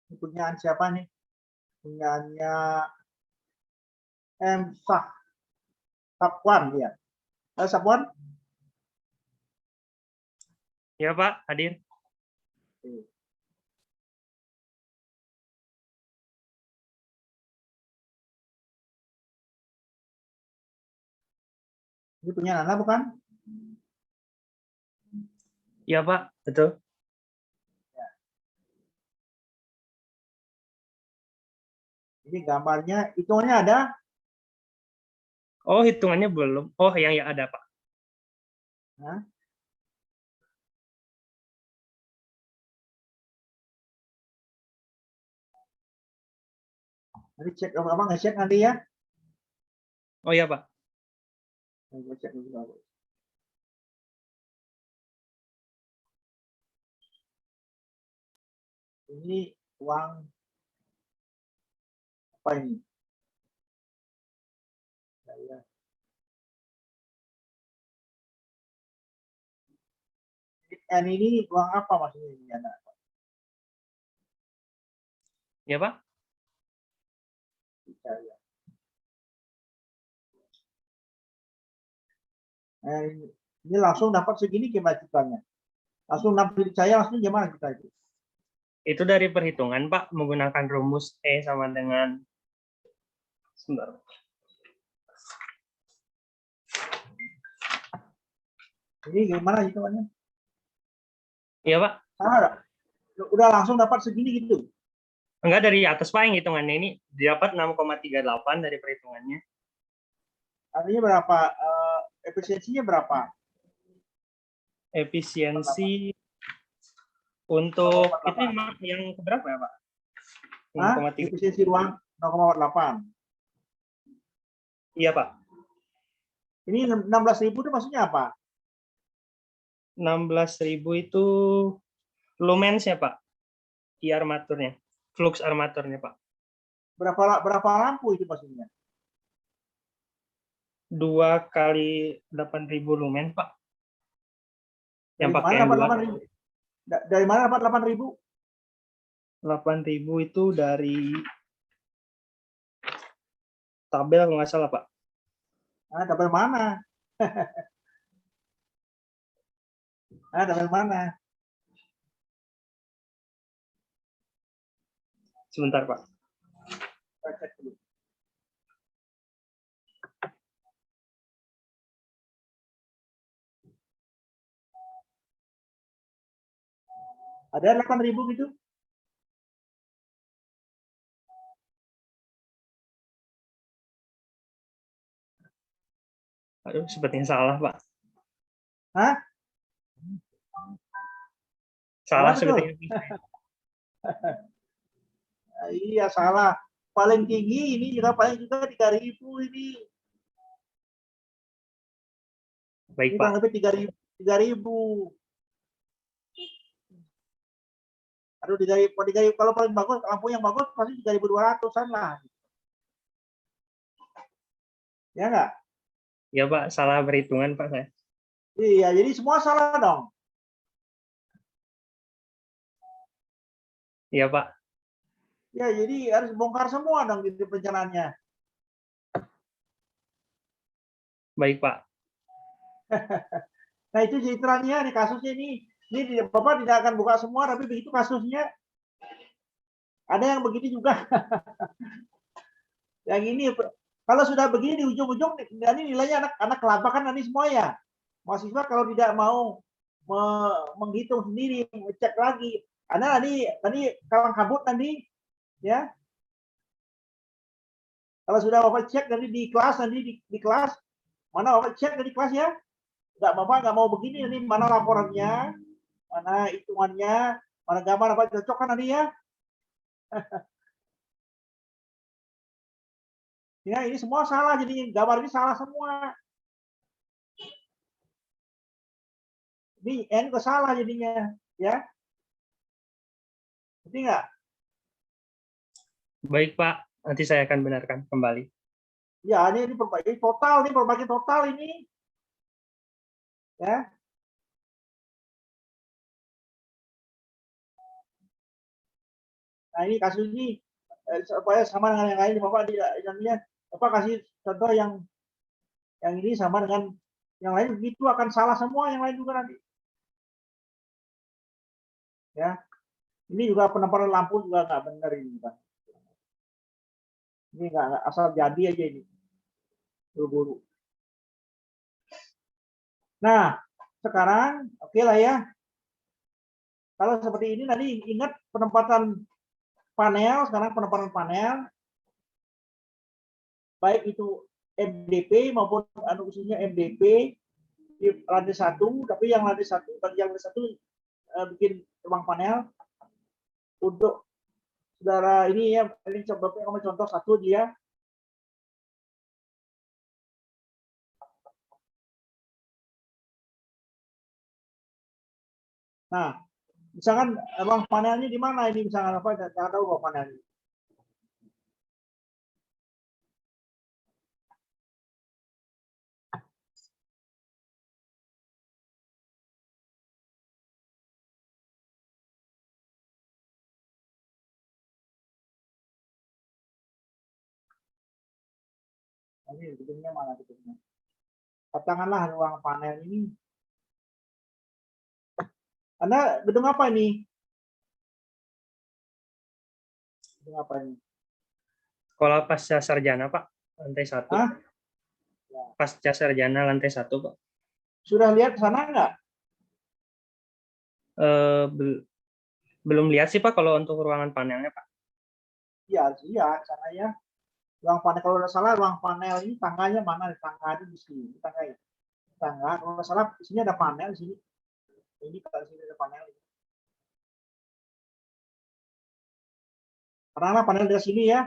Ini punyaan siapa nih? Punyaannya M. Sapwan ya. Sapwan? Ya Pak, hadir. Ini punya Nana bukan? Ya Pak, Betul. Ini gambarnya, hitungannya ada. Oh, hitungannya belum. Oh, yang ya ada, Pak. Hah? Nanti cek, abang ngecek nanti ya. Oh ya, Pak. Ngecek dulu. Ini uang apa ini? Saya N ini uang apa maksudnya ini anak? Ya, Pak. Saya. Ini langsung dapat segini gimana ceritanya? Langsung dapat saya langsung gimana kita itu? Itu dari perhitungan, Pak, menggunakan rumus E sama dengan sebentar. Ini gimana hitungannya? Iya, Pak. Salah. Udah langsung dapat segini gitu. Enggak, dari atas, Pak, yang hitungannya ini dapat 6,38 dari perhitungannya. Artinya berapa? Efisiensinya berapa? Efisiensi untuk itu yang berapa ya, Pak? 6,3. Efisiensi uang 0,8. Iya, Pak. Ini 16.000 itu maksudnya apa? 16.000 itu lumensnya, Pak. I armaturnya. Flux armaturnya, Pak. Berapa lampu itu maksudnya? 2 kali 8.000 lumen, Pak. Yang Dari pakai mana dapat yang 8.000? Dari mana dapat 8.000? 8.000 itu dari tabel kalau nggak salah, Pak. Tabel mana? Tabel mana? Sebentar, Pak. Saya cek dulu. Ada 8.000 gitu? Aduh, sepertinya salah, Pak. Hah? Salah betul? sepertinya. Iya, salah. Paling tinggi ini juga paling juga 3.000 ini. Baik, Ini Pak. kurang lebih 3.000. Aduh, 3.000 kalau paling bagus, lampu yang bagus pasti 3.200-an lah. Ya enggak? Ya, Pak. Salah perhitungan, Pak, saya. Iya, jadi semua salah dong. Iya, Pak. Ya, jadi harus bongkar semua dong di perencanaannya. Baik, Pak. Nah, itu citranya di kasusnya ini. Ini Bapak tidak akan buka semua, tapi begitu kasusnya ada yang begitu juga. Yang ini kalau sudah begini di ujung-ujung, ini nilainya anak kelabakan nanti semua ya. Mahasiswa kalau tidak mau menghitung sendiri, ngecek lagi. Karena tadi kalang kabut nanti, ya. Kalau sudah Bapak cek nanti di kelas, di kelas, mana Bapak cek di kelas ya. Bapak nggak mau begini, nanti mana laporannya, mana hitungannya, mana gambar apa cocok kan nanti ya. Ya, ini semua salah, jadi gambar ini salah semua. Ini N kesalah jadinya, ya. Ngerti nggak? Baik, Pak. Nanti saya akan benarkan kembali. Ya, ini perbaikan total ini. Ya. Nah, ini kasus ini supaya sama dengan yang lain, Bapak namanya Bapak kasih contoh yang ini sama dengan yang lain, begitu akan salah semua yang lain juga nanti. Ya. Ini juga penempatan lampu juga nggak benar ini, Bang. Ini nggak asal jadi aja ini. Buru-buru. Nah, sekarang oke lah ya. Kalau seperti ini nanti ingat penempatan panel, sekarang penempatan panel, baik itu MDP maupun khususnya MDP di lantai 1, tapi yang lantai 1 bikin ruang panel untuk saudara ini ya, ini coba kami contoh satu dia. Nah, misalkan ruang panelnya di mana ini, misalkan apa, nggak tahu ruang panelnya. Ini gedungnya mana gedungnya? Katakanlah ruang panel ini. Anda gedung apa ini? Gedung apa ini? Sekolah Pasca Sarjana, Pak, lantai 1. Hah? Pasca Sarjana lantai 1, Pak. Sudah lihat sana nggak? Belum lihat sih, Pak, kalau untuk ruangan panelnya, Pak. Iya, sana ya. Ruang panel, kalau tidak salah ruang panel ini tangganya mana? Tangga di sini, tangga. Kalau tidak salah di sini ada panel di sini. Ini kalau di sini ada panel. Karena panel dari sini ya.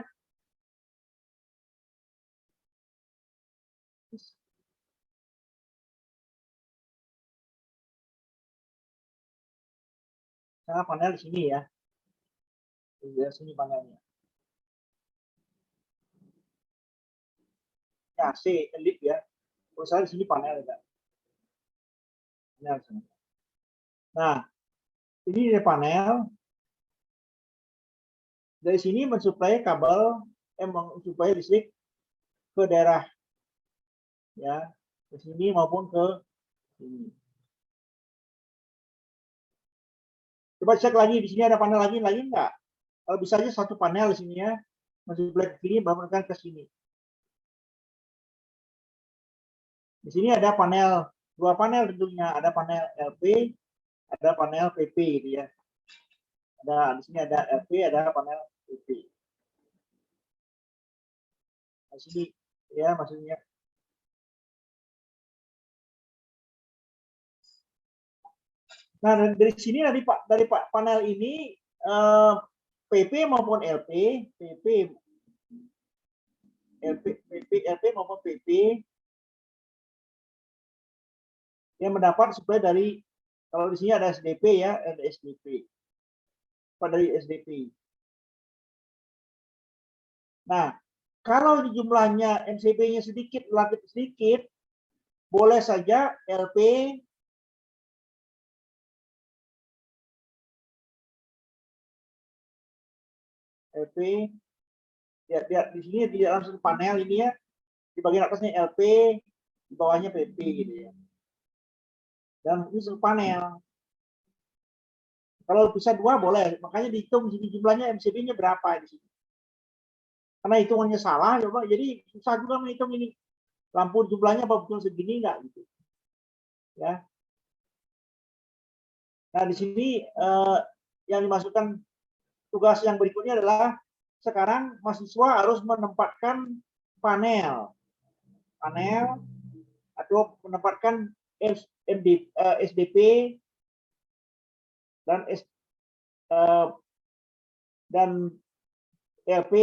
Karena panel di sini ya. Di sini panelnya. Ya, C, elip ya. Kalau saya di sini panel ya. Panel sini. Nah, ini ada panel. Dari sini mensuplai kabel, mensuplai listrik ke daerah ya, ke sini maupun ke sini. Coba cek lagi di sini ada panel lagi enggak? Kalau bisa aja satu panel di sini ya, mensuplai ke sini baru ke sini. Di sini ada panel, 2 panel tentunya, ada panel LP, ada panel PP gitu ya. Ada di sini ada LP, ada panel PP. Di sini ya maksudnya. Nah, dari sini dari panel ini PP maupun LP, LP maupun PP yang mendapat suplai dari, kalau di sini ada SDP ya, ada SDP. Dari SDP. Nah, kalau jumlahnya MCB-nya sedikit, relatif sedikit, boleh saja LP ya, di sini di dalam satu panel ini ya, di bagian atasnya LP, di bawahnya PP gitu ya. Dan ini satu panel. Kalau bisa 2 boleh, makanya dihitung di sini jumlahnya MCB-nya berapa di sini. Karena hitungannya salah, coba jadi susah juga menghitung ini. Lampu jumlahnya apa betul segini enggak gitu. Ya. Nah, di sini yang dimasukkan tugas yang berikutnya adalah sekarang mahasiswa harus menempatkan panel atau menempatkan SDP dan LP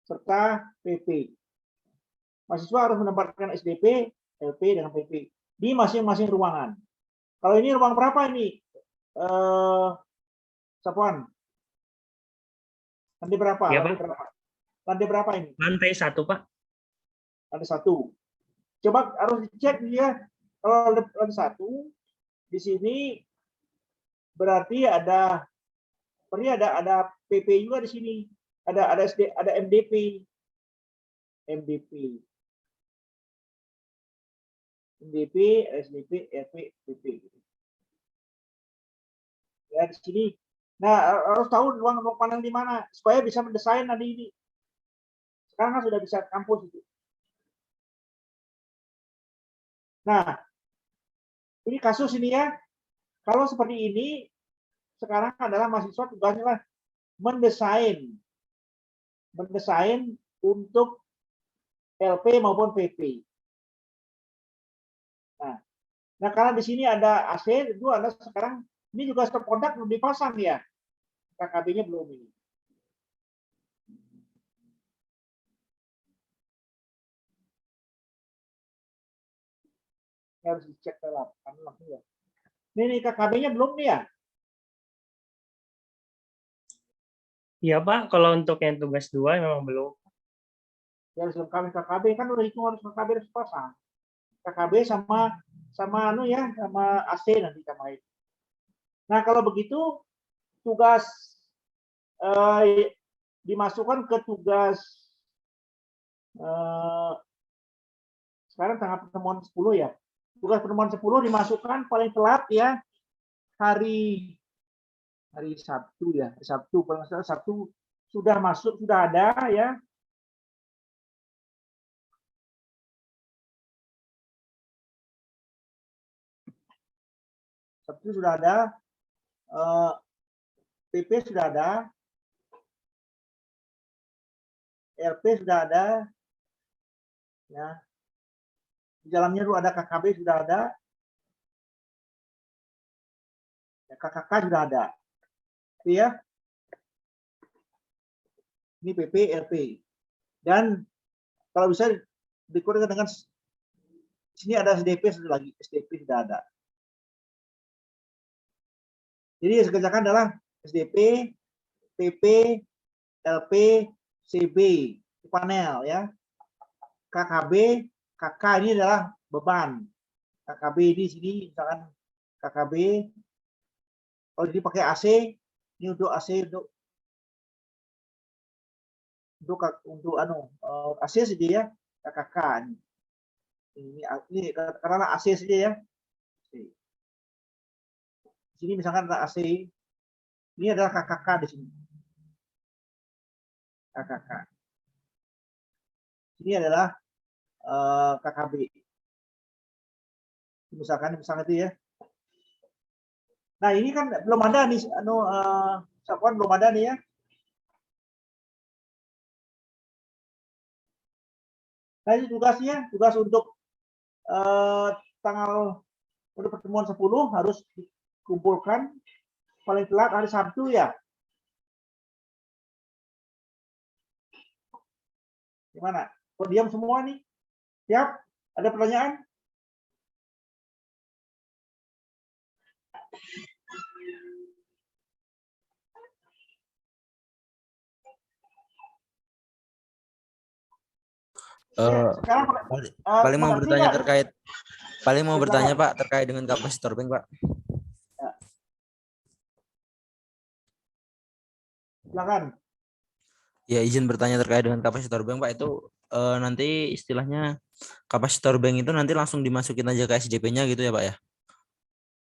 serta PP. Mahasiswa harus menempatkan SDP, LP, dan PP di masing-masing ruangan. Kalau ini ruang berapa ini? Sapuan? Lantai berapa? Ya, lantai Pak. berapa? Lantai berapa ini? Lantai 1, Pak. Lantai 1. Coba harus dicek dia. Kalau lantai 1 di sini berarti ada PP juga di sini. Ada MDP. SDP, LP, PP. Ya di sini. Nah, harus tahu ruang panel di mana supaya bisa mendesain nanti ini. Sekarang kan sudah bisa kampus itu. Nah, ini kasus ini ya. Kalau seperti ini, sekarang adalah mahasiswa tugasnya lah mendesain untuk LP maupun PP. Nah, karena di sini ada AC, itu Anda sekarang ini juga stop kontak belum dipasang ya, KKB-nya belum ini. Harus dicek telah, langsung ya. Ini KKB-nya belum nih ya? Iya Pak, kalau untuk yang tugas 2 memang belum. Ya harus lengkapin KKB, kan udah hitung harus KKB harus pasang. KKB sama sama AC nanti sama itu. Nah, kalau begitu tugas dimasukkan ke tugas sekarang tanggal pertemuan 10 ya. Tugas pertemuan 10 dimasukkan paling telat ya hari Sabtu ya. Sabtu kalau nggak salah Sabtu sudah masuk, sudah ada ya. Sabtu sudah ada, PP sudah ada, LP sudah ada, ya. Di dalamnya dulu ada KKB sudah ada, ya, KKK sudah ada, ya. Ini PP, LP, dan kalau bisa dikurangkan dengan sini ada SDP sudah lagi, SDP sudah ada. Jadi yang saya kerjakan adalah SDP, PP, LP, CB, panel ya. KKB, KK ini adalah beban. KKB di sini misalkan KKB, kalau ini pakai AC, ini untuk AC untuk AC saja ya, KKK ini karena AC saja ya. Di sini misalkan ada AC, ini adalah KKK di sini. KKK. Ini adalah KKB. Misalkan itu ya. Nah, ini kan belum ada nih Sapuan belum ada nih ya. Nah, ini tugasnya, tugas untuk untuk pertemuan 10 harus dikumpulkan paling telat hari Sabtu ya. Gimana? Kok diam semua nih? Siap? Ada pertanyaan? Sekarang paling mau bertanya terkait Pak terkait dengan kapasitor bank Pak. Ya. Silakan. Ya, izin bertanya terkait dengan kapasitor bank Pak, itu nanti istilahnya kapasitor bank itu nanti langsung dimasukin aja ke SDP-nya gitu ya Pak ya?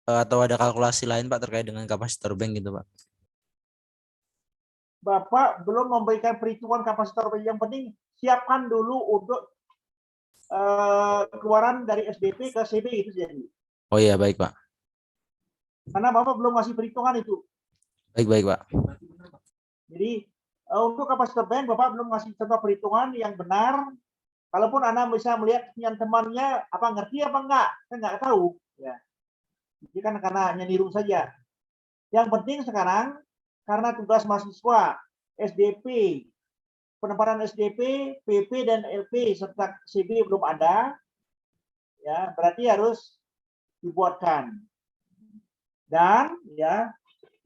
Atau ada kalkulasi lain Pak terkait dengan kapasitor bank gitu Pak? Bapak belum memberikan perhitungan kapasitor bank. Yang penting siapkan dulu untuk keluaran dari SDP ke CB itu jadi. Oh iya, baik Pak. Karena Bapak belum ngasih perhitungan itu. Baik Pak. Jadi untuk kapasitor bank Bapak belum ngasih contoh perhitungan yang benar. Kalaupun Anda bisa melihat yang temannya apa ngerti apa enggak, saya nggak tahu. Ya. Jadi kan karena hanya niru saja. Yang penting sekarang karena tugas mahasiswa SDP, penempatan SDP, PP dan LP serta CB belum ada, ya berarti harus dibuatkan dan ya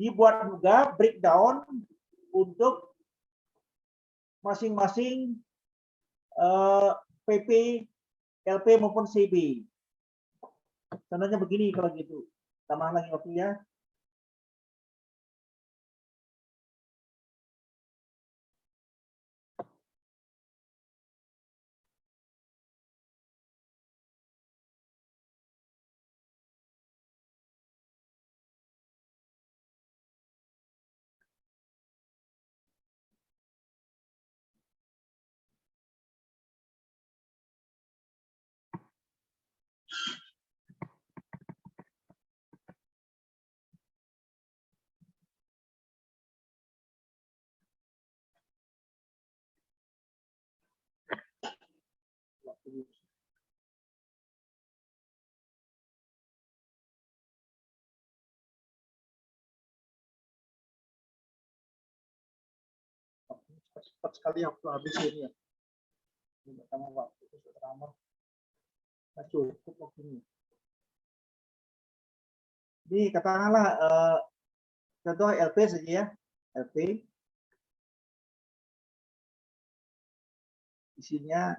dibuat juga breakdown untuk masing-masing PP, LP maupun CB. Contohnya begini kalau gitu. Tambah lagi waktu ya. sekali waktu habis ini ya. Ini pertama waktu itu pertama. Nah, cukup waktunya. Ini katakanlah contoh LP saja ya. LP isinya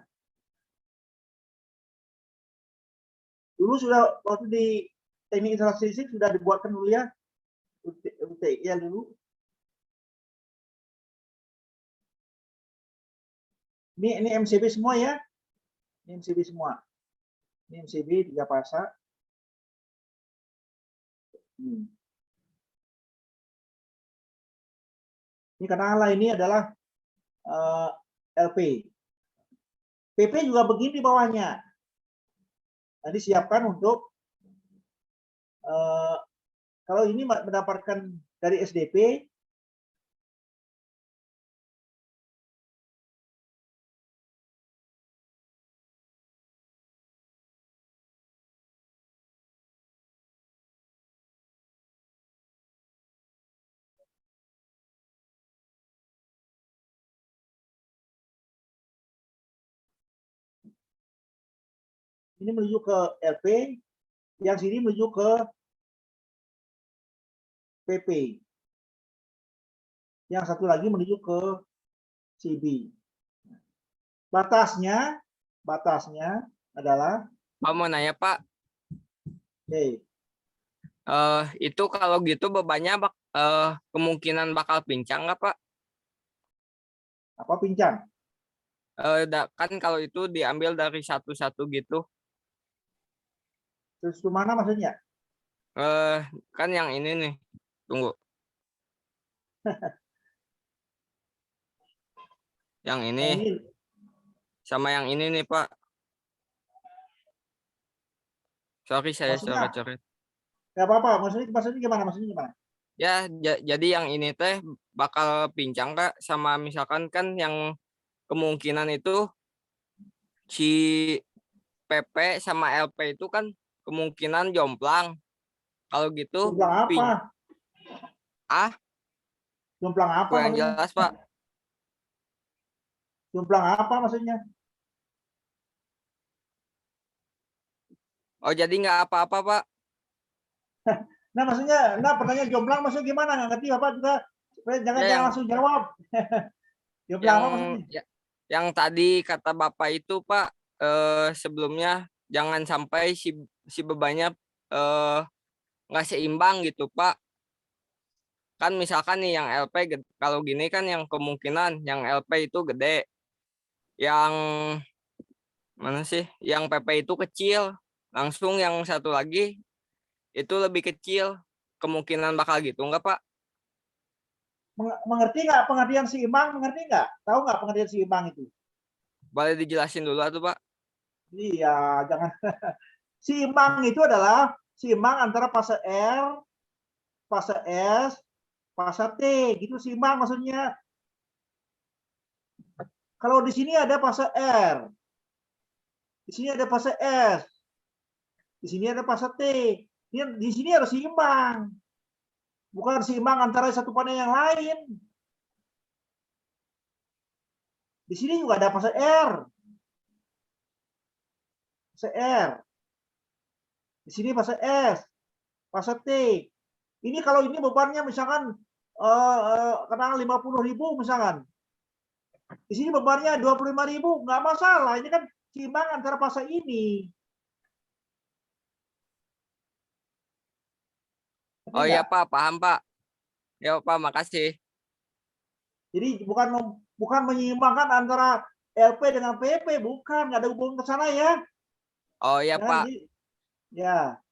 dulu sudah waktu di teknik instalasi listrik sudah dibuatkan dulu ya UTIL dulu. Ini MCB semua ya. Ini MCB semua. Ini MCB 3 fasa. Ini katakanlah ini adalah LP. PP juga begini di bawahnya. Tadi siapkan untuk kalau ini mendapatkan dari SDP, ini menuju ke LP, yang sini menuju ke PP. Yang satu lagi menuju ke CB. Batasnya adalah Pak mau nanya Pak, itu kalau gitu bebannya kemungkinan bakal pincang nggak Pak? apa pincang? Kan kalau itu diambil dari satu-satu gitu. Terus mana maksudnya? Kan yang ini nih, tunggu. Yang ini sama yang ini nih Pak. Sorry saya coret-coret. Gak apa-apa, maksudnya gimana? Ya, jadi yang ini teh bakal pincang Kak, sama misalkan kan yang kemungkinan itu si PP sama LP itu kan kemungkinan jomplang. Kalau gitu jomplang apa? Jomplang apa? Kurang jelas Pak. Jomplang apa maksudnya? Oh jadi nggak apa-apa Pak? Nah maksudnya, pertanyaan jomplang maksudnya gimana? Nggak ngerti Bapak juga. Jangan langsung jawab. Jomplang apa maksudnya? Yang tadi kata Bapak itu Pak, sebelumnya jangan sampai si bebannya nggak seimbang gitu Pak. Kan misalkan nih yang LP kalau gini kan yang kemungkinan yang LP itu gede, yang mana sih yang PP itu kecil, langsung yang satu lagi itu lebih kecil, kemungkinan bakal gitu nggak Pak? Mengerti nggak pengertian seimbang? Mengerti nggak? Tahu nggak pengertian seimbang itu? Boleh dijelasin dulu tuh Pak? Iya, jangan. Seimbang itu adalah seimbang antara fase R, fase S, fase T, gitu seimbang maksudnya. Kalau di sini ada fase R, di sini ada fase S, di sini ada fase T, di sini harus seimbang. Bukan seimbang antara satu panel yang lain. Di sini juga ada fase R. Fase R. Di sini fase S. Fase T. Ini kalau ini bebannya misalkan katakan 50.000 misalkan. Di sini bebannya 25.000, nggak masalah. Ini kan seimbang antara fase ini. Oh iya Pak, paham Pak. Ya Pak, makasih. Jadi bukan menyeimbangkan antara LP dengan PP, bukan, nggak ada hubungan ke sana ya. Oh iya Pak. Ya,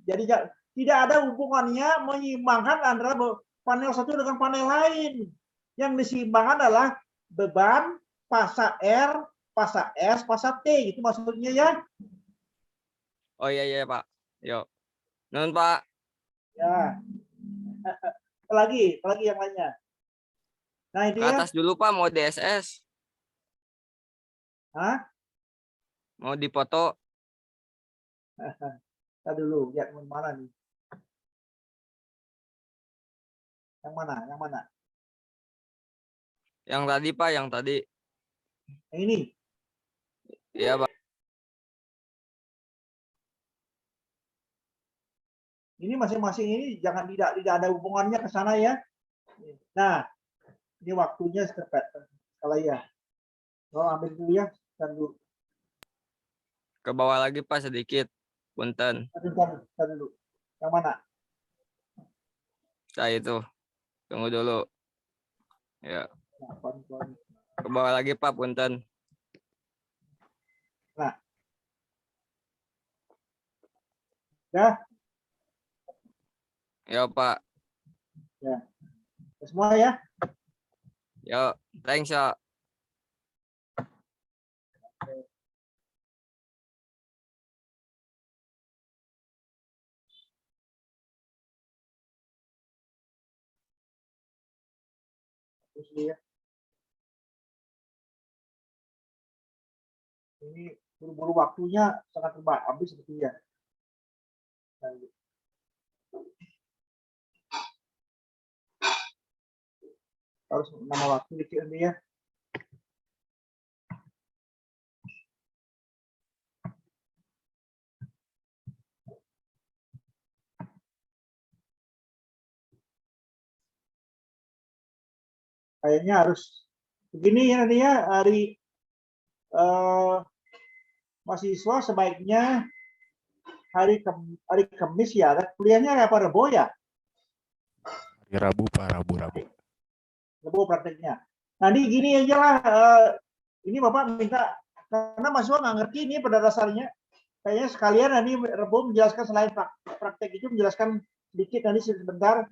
jadi tidak ada hubungannya menyeimbangkan antara panel satu dengan panel lain. Yang diseimbangkan adalah beban fasa R, fasa S, fasa T, itu maksudnya ya. Oh iya Pak. Yuk. Nun Pak. Ya. Apalagi yang lainnya. Nah itu ke atas dulu Pak, mau DSS. Hah? Mau dipoto. Kita dulu lihat mana nih. Yang mana? Yang tadi Pak, yang tadi. Yang ini. Iya Pak. Ini masing-masing ini jangan tidak ada hubungannya ke sana ya. Nah, ini waktunya kalau ya. Kalau ambil dulu ya, dan dulu. Ke bawah lagi Pak sedikit. Punten. Bentar dulu. Yang mana? Nah itu. Tunggu dulu. Ya. Ke bawah lagi Pak, punten. Nah. Ya. Ya Pak. Ya. Semua ya. Yo, thanks ya. Terus ya. Ini buru-buru waktunya sangat terbatas habis sepertinya. Harus nama waktu dikit nanti ya. Kayaknya harus begini ya nanti ya, hari mahasiswa sebaiknya hari Kamis ya, kuliahnya apa Rebo ya? Hari Rabu Pak, Rabu. Rebo prakteknya. Nanti gini aja lah, ini Bapak minta, karena mahasiswa nggak ngerti ini pada dasarnya, kayaknya sekalian nanti Rebo menjelaskan selain praktek itu menjelaskan sedikit nanti sebentar,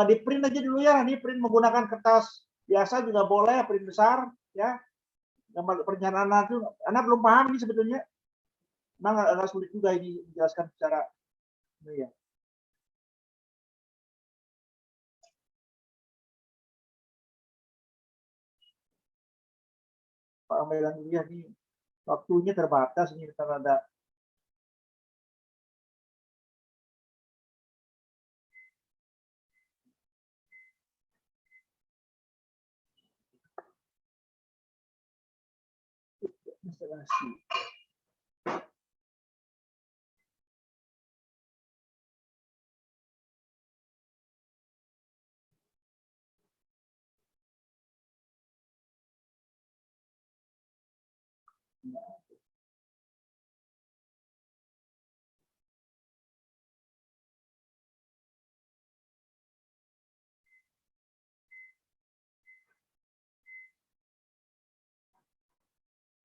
di print aja dulu ya, nanti print menggunakan kertas biasa juga boleh, print besar ya. Gambar perencanaan itu, Anda belum paham ini sebetulnya, memang agak sulit juga ini menjelaskan secara ini ya. Pak Melan kuliah ini waktunya terbatas ini terhadap instalasi.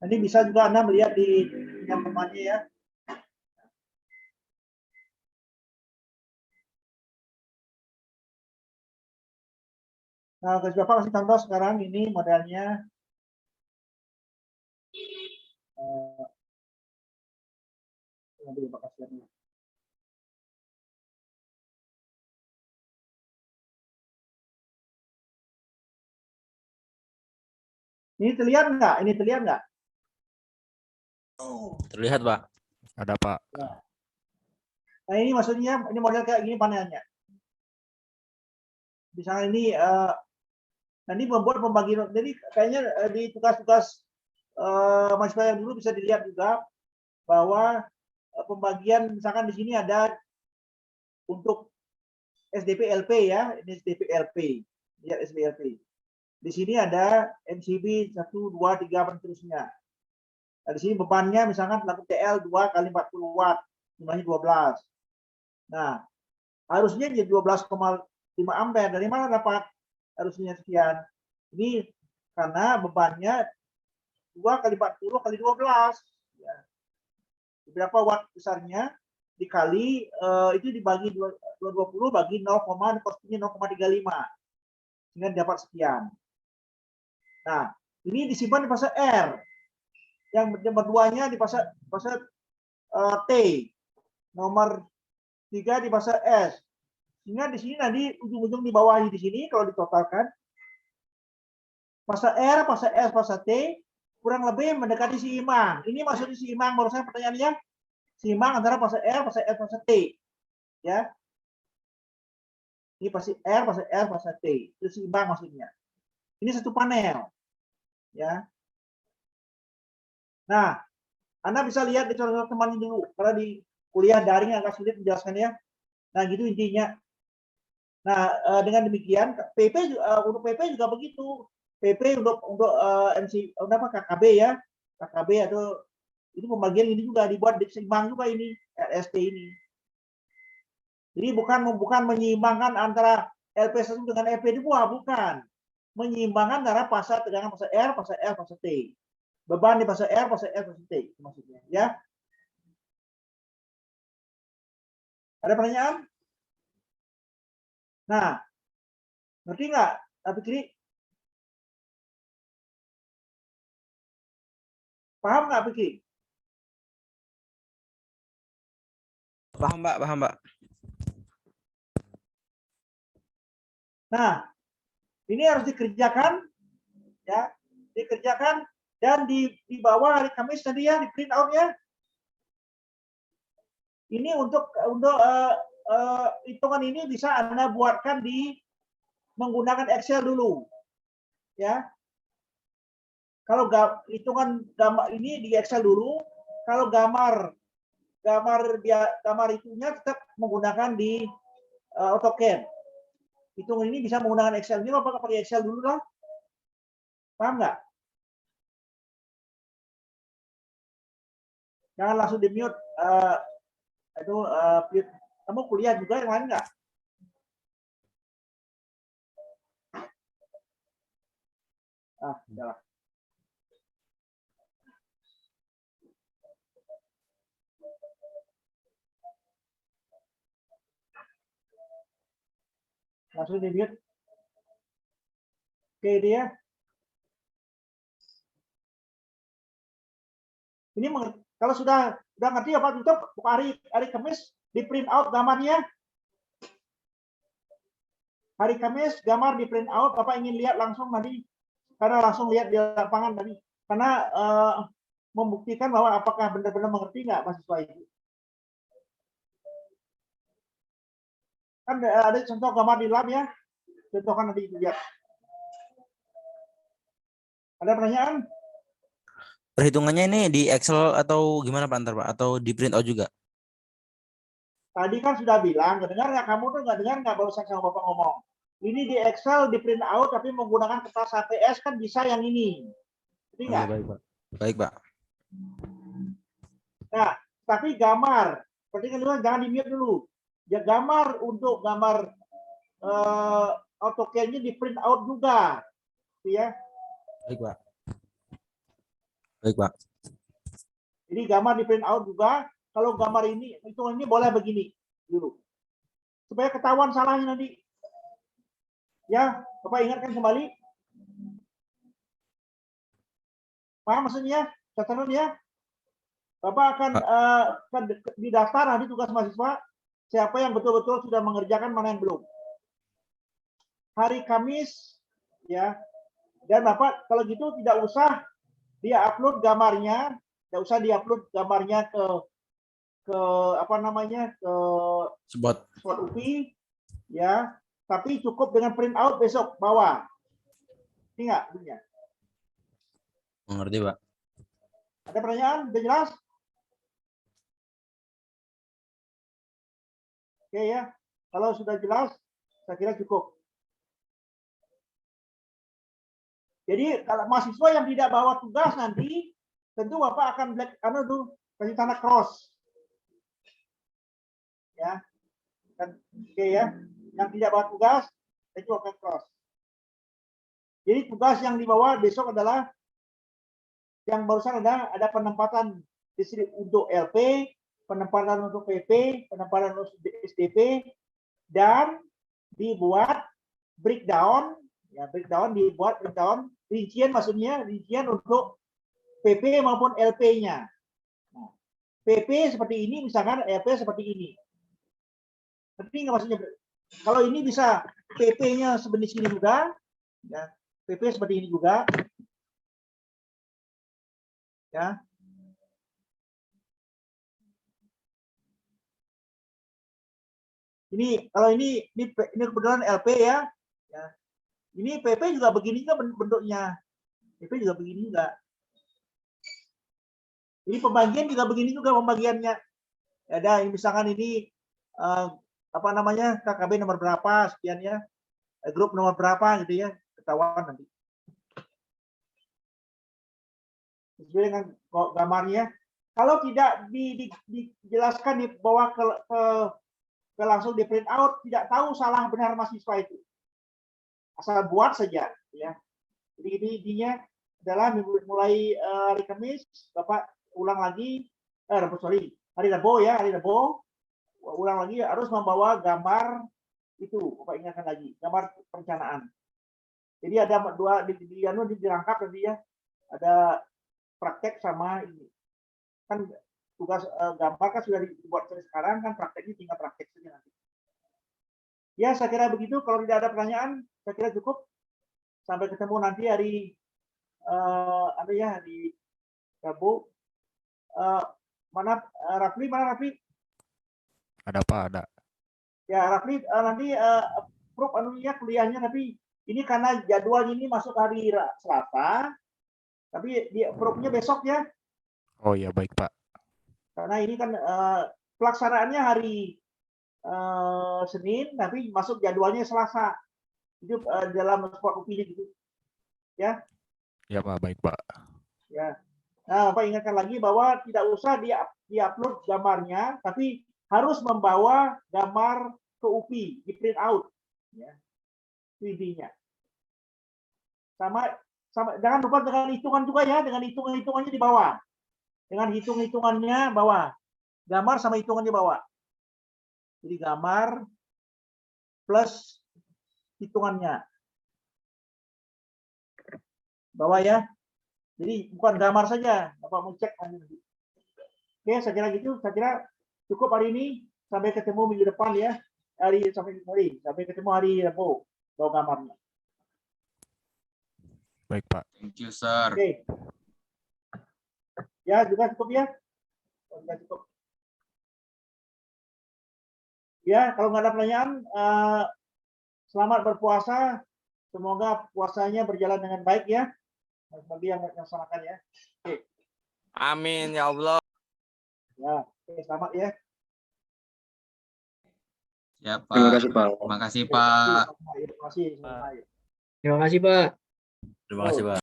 Nanti bisa juga Anda melihat di yang temannya ya. Nah, guys, Bapak kasih contoh sekarang ini modelnya. Nanti Bapak kasih lihat. Ini terlihat nggak? Ini terlihat nggak? Terlihat Pak. Ada Pak. Nah ini maksudnya ini model kayak gini panelnya. Misalnya ini nanti membuat pembagian. Jadi kayaknya di tugas-tugas mahasiswa yang dulu bisa dilihat juga bahwa pembagian misalkan di sini ada untuk SDP LP ya, ini SDP LP. Lihat SDP LP. Di sini ada MCB 1, 2, 3 dan seterusnya. Nah, di sini bebannya misalkan lampu TL 2 kali 40 watt, jumlahnya 12. Nah, harusnya jadi 12,5 ampere. Dari mana dapat harusnya sekian? Ini karena bebannya 2 kali 40 kali 12. Ya. Berapa watt besarnya dikali itu dibagi 220 bagi 0, kostumnya 0,35. Sehingga dapat sekian. Nah, ini disimpan di fase R. Yang nomor 2-nya di fase T. Nomor 3 di fase S. Sehingga di sini nanti ujung-ujung di bawah di sini kalau ditotalkan fase R, fase S, fase T kurang lebih mendekati seimbang. Ini maksudnya seimbang menurut saya pertanyaannya seimbang antara fase R, fase S, fase T. Ya. Ini fase R, fase S, fase T. Itu seimbang maksudnya. Ini satu panel. Ya. Nah, Anda bisa lihat di contoh teman dulu, karena di kuliah daring agak sulit menjelaskannya. Nah, gitu intinya. Nah, dengan demikian PP untuk PP juga begitu. PP untuk MC apa KKB ya. KKB atau itu pembagian ini juga dibuat seimbang juga ini RST ini. Jadi bukan menyeimbangkan antara LP1 dengan LP2, bukan. Menyeimbangkan antara fase tegangan fase R, fase L, fase T. Beban di fase R, fase L, fase T maksudnya, ya. Ada pertanyaan? Nah, ngerti nggak? Tapi kiri. Paham nggak Pikri? Paham, Mbak, paham, Mbak. Nah, ini harus dikerjakan, ya, dikerjakan dan dibawa hari Kamis tadi ya, di print out ya. Ini untuk hitungan ini bisa Anda buatkan di menggunakan Excel dulu, ya. Kalau hitungan gambar ini di Excel dulu, kalau gambar itunya tetap menggunakan di AutoCAD. Hitungan ini bisa menggunakan Excel. Ini apa pakai Excel dulu lah? Paham nggak? Jangan langsung di mute. Kamu kuliah juga yang lain nggak? Udahlah. Langsung di mute. Oke dia. Ini kalau sudah ngerti apa tutup hari Kamis di print out gambarnya. Hari Kamis gambar di print out, Bapak ingin lihat langsung tadi karena langsung lihat di lapangan tadi. Karena membuktikan bahwa apakah benar-benar mengerti nggak mahasiswa itu. Kan ada contoh gambar di lab ya. Contohkan nanti lihat. Ada pertanyaan? Perhitungannya ini di Excel atau gimana Pak Antar Pak? Atau di print out juga? Tadi kan sudah bilang, dengar nggak kamu tuh nggak dengar nggak barusan sama Bapak ngomong. Ini di Excel di print out tapi menggunakan kertas HPS kan bisa yang ini. Jadi nggak? Baik Pak. Baik Pak. Nah, tapi gambar, seperti kan dulu jangan di mute dulu. Ya gambar untuk gambar AutoCAD-nya di print out juga, ya. Baik Pak. Baik Pak. Jadi gambar di print out juga. Kalau gambar ini, hitungan ini boleh begini dulu, supaya ketahuan salahnya nanti. Ya, Bapak ingatkan kembali. Paham maksudnya? Catatan ya. Bapak akan didaftar nanti tugas mahasiswa siapa yang betul-betul sudah mengerjakan, mana yang belum. Hari Kamis, ya. Dan Bapak kalau gitu tidak usah dia upload gambarnya, tidak usah diupload gambarnya ke apa namanya ke Spot UPI, ya. Tapi cukup dengan print out besok bawa. Ini nggak punya? Mengerti Pak. Ada pertanyaan? Sudah jelas? Oke ya. Kalau sudah jelas, saya kira cukup. Jadi kalau mahasiswa yang tidak bawa tugas nanti, tentu Bapak akan kasih tanda cross. Ya. Oke ya. Yang tidak bawa tugas, itu akan cross. Jadi tugas yang dibawa besok adalah yang barusan ada penempatan untuk LP, penempatan untuk PP, penempatan untuk SDP, dan dibuat breakdown, ya dibuat breakdown rincian, maksudnya rincian untuk PP maupun LP-nya. Nah, PP seperti ini, misalkan LP seperti ini. Ngerti nggak maksudnya? Kalau ini bisa PP-nya sejenis ini juga, ya, PP seperti ini juga, ya. Ini kalau ini kebetulan LP ya. Ini PP juga begini juga bentuknya. PP juga begini juga. Ini pembagian juga begini juga pembagiannya. Ada misalkan ini apa namanya KKB nomor berapa sekian ya, grup nomor berapa gitu ya, ketahuan nanti. Sesuai dengan gambarnya. Kalau tidak dijelaskan dibawa ke langsung di print out, tidak tahu salah benar mahasiswa itu. Asal buat saja ya. Jadi ini intinya adalah mulai hari Kamis Bapak ulang lagi hari Rabu ya, hari Rabu ulang lagi harus membawa gambar itu, Bapak ingatkan lagi, gambar perencanaan. Jadi ada dua dirangkap nanti ya. Ada praktek sama ini. Kan tugas gambar kan sudah dibuat sekarang, kan prakteknya tinggal praktek saja nanti. Ya, saya kira begitu. Kalau tidak ada pertanyaan, saya kira cukup. Sampai ketemu nanti hari hari Rabu. Mana Rafli? Ada Pak, ada. Ya, Rafli nanti Prof anunya kuliahnya, tapi ini karena jadwal ini masuk hari Selasa, tapi Profnya besok ya. Oh iya, baik Pak. Karena ini kan pelaksanaannya hari Senin, tapi masuk jadwalnya Selasa. Itu dalam sport UPI gitu. Ya. Ya Pak, baik Pak. Ya. Nah, Bapak ingatkan lagi bahwa tidak usah di-upload gambarnya, tapi harus membawa gambar ke UPI, di print out. Ya. Intinya. Sama jangan lupa dengan hitungan juga ya, dengan hitungannya di bawah. Dengan hitungannya bawah. Gambar sama hitungannya bawah. Jadi gambar plus hitungannya. Bawah ya. Jadi bukan gambar saja, Bapak mau cek nanti. Oke, saya kira gitu. Saya kira cukup hari ini. Sampai ketemu minggu depan ya. Sampai ketemu hari Rabu. Bawa gambarnya. Baik Pak. Thank you, sir. Oke. Ya, juga cukup ya. Sudah cukup. Ya, kalau nggak ada pertanyaan, selamat berpuasa. Semoga puasanya berjalan dengan baik ya. Bagi yang melaksanakan ya. Oke. Amin ya Allah. Ya, oke, selamat ya. Ya, Pak. Terima kasih, Pak. Terima kasih, Pak. Terima kasih. Terima kasih Pak. Terima kasih Pak.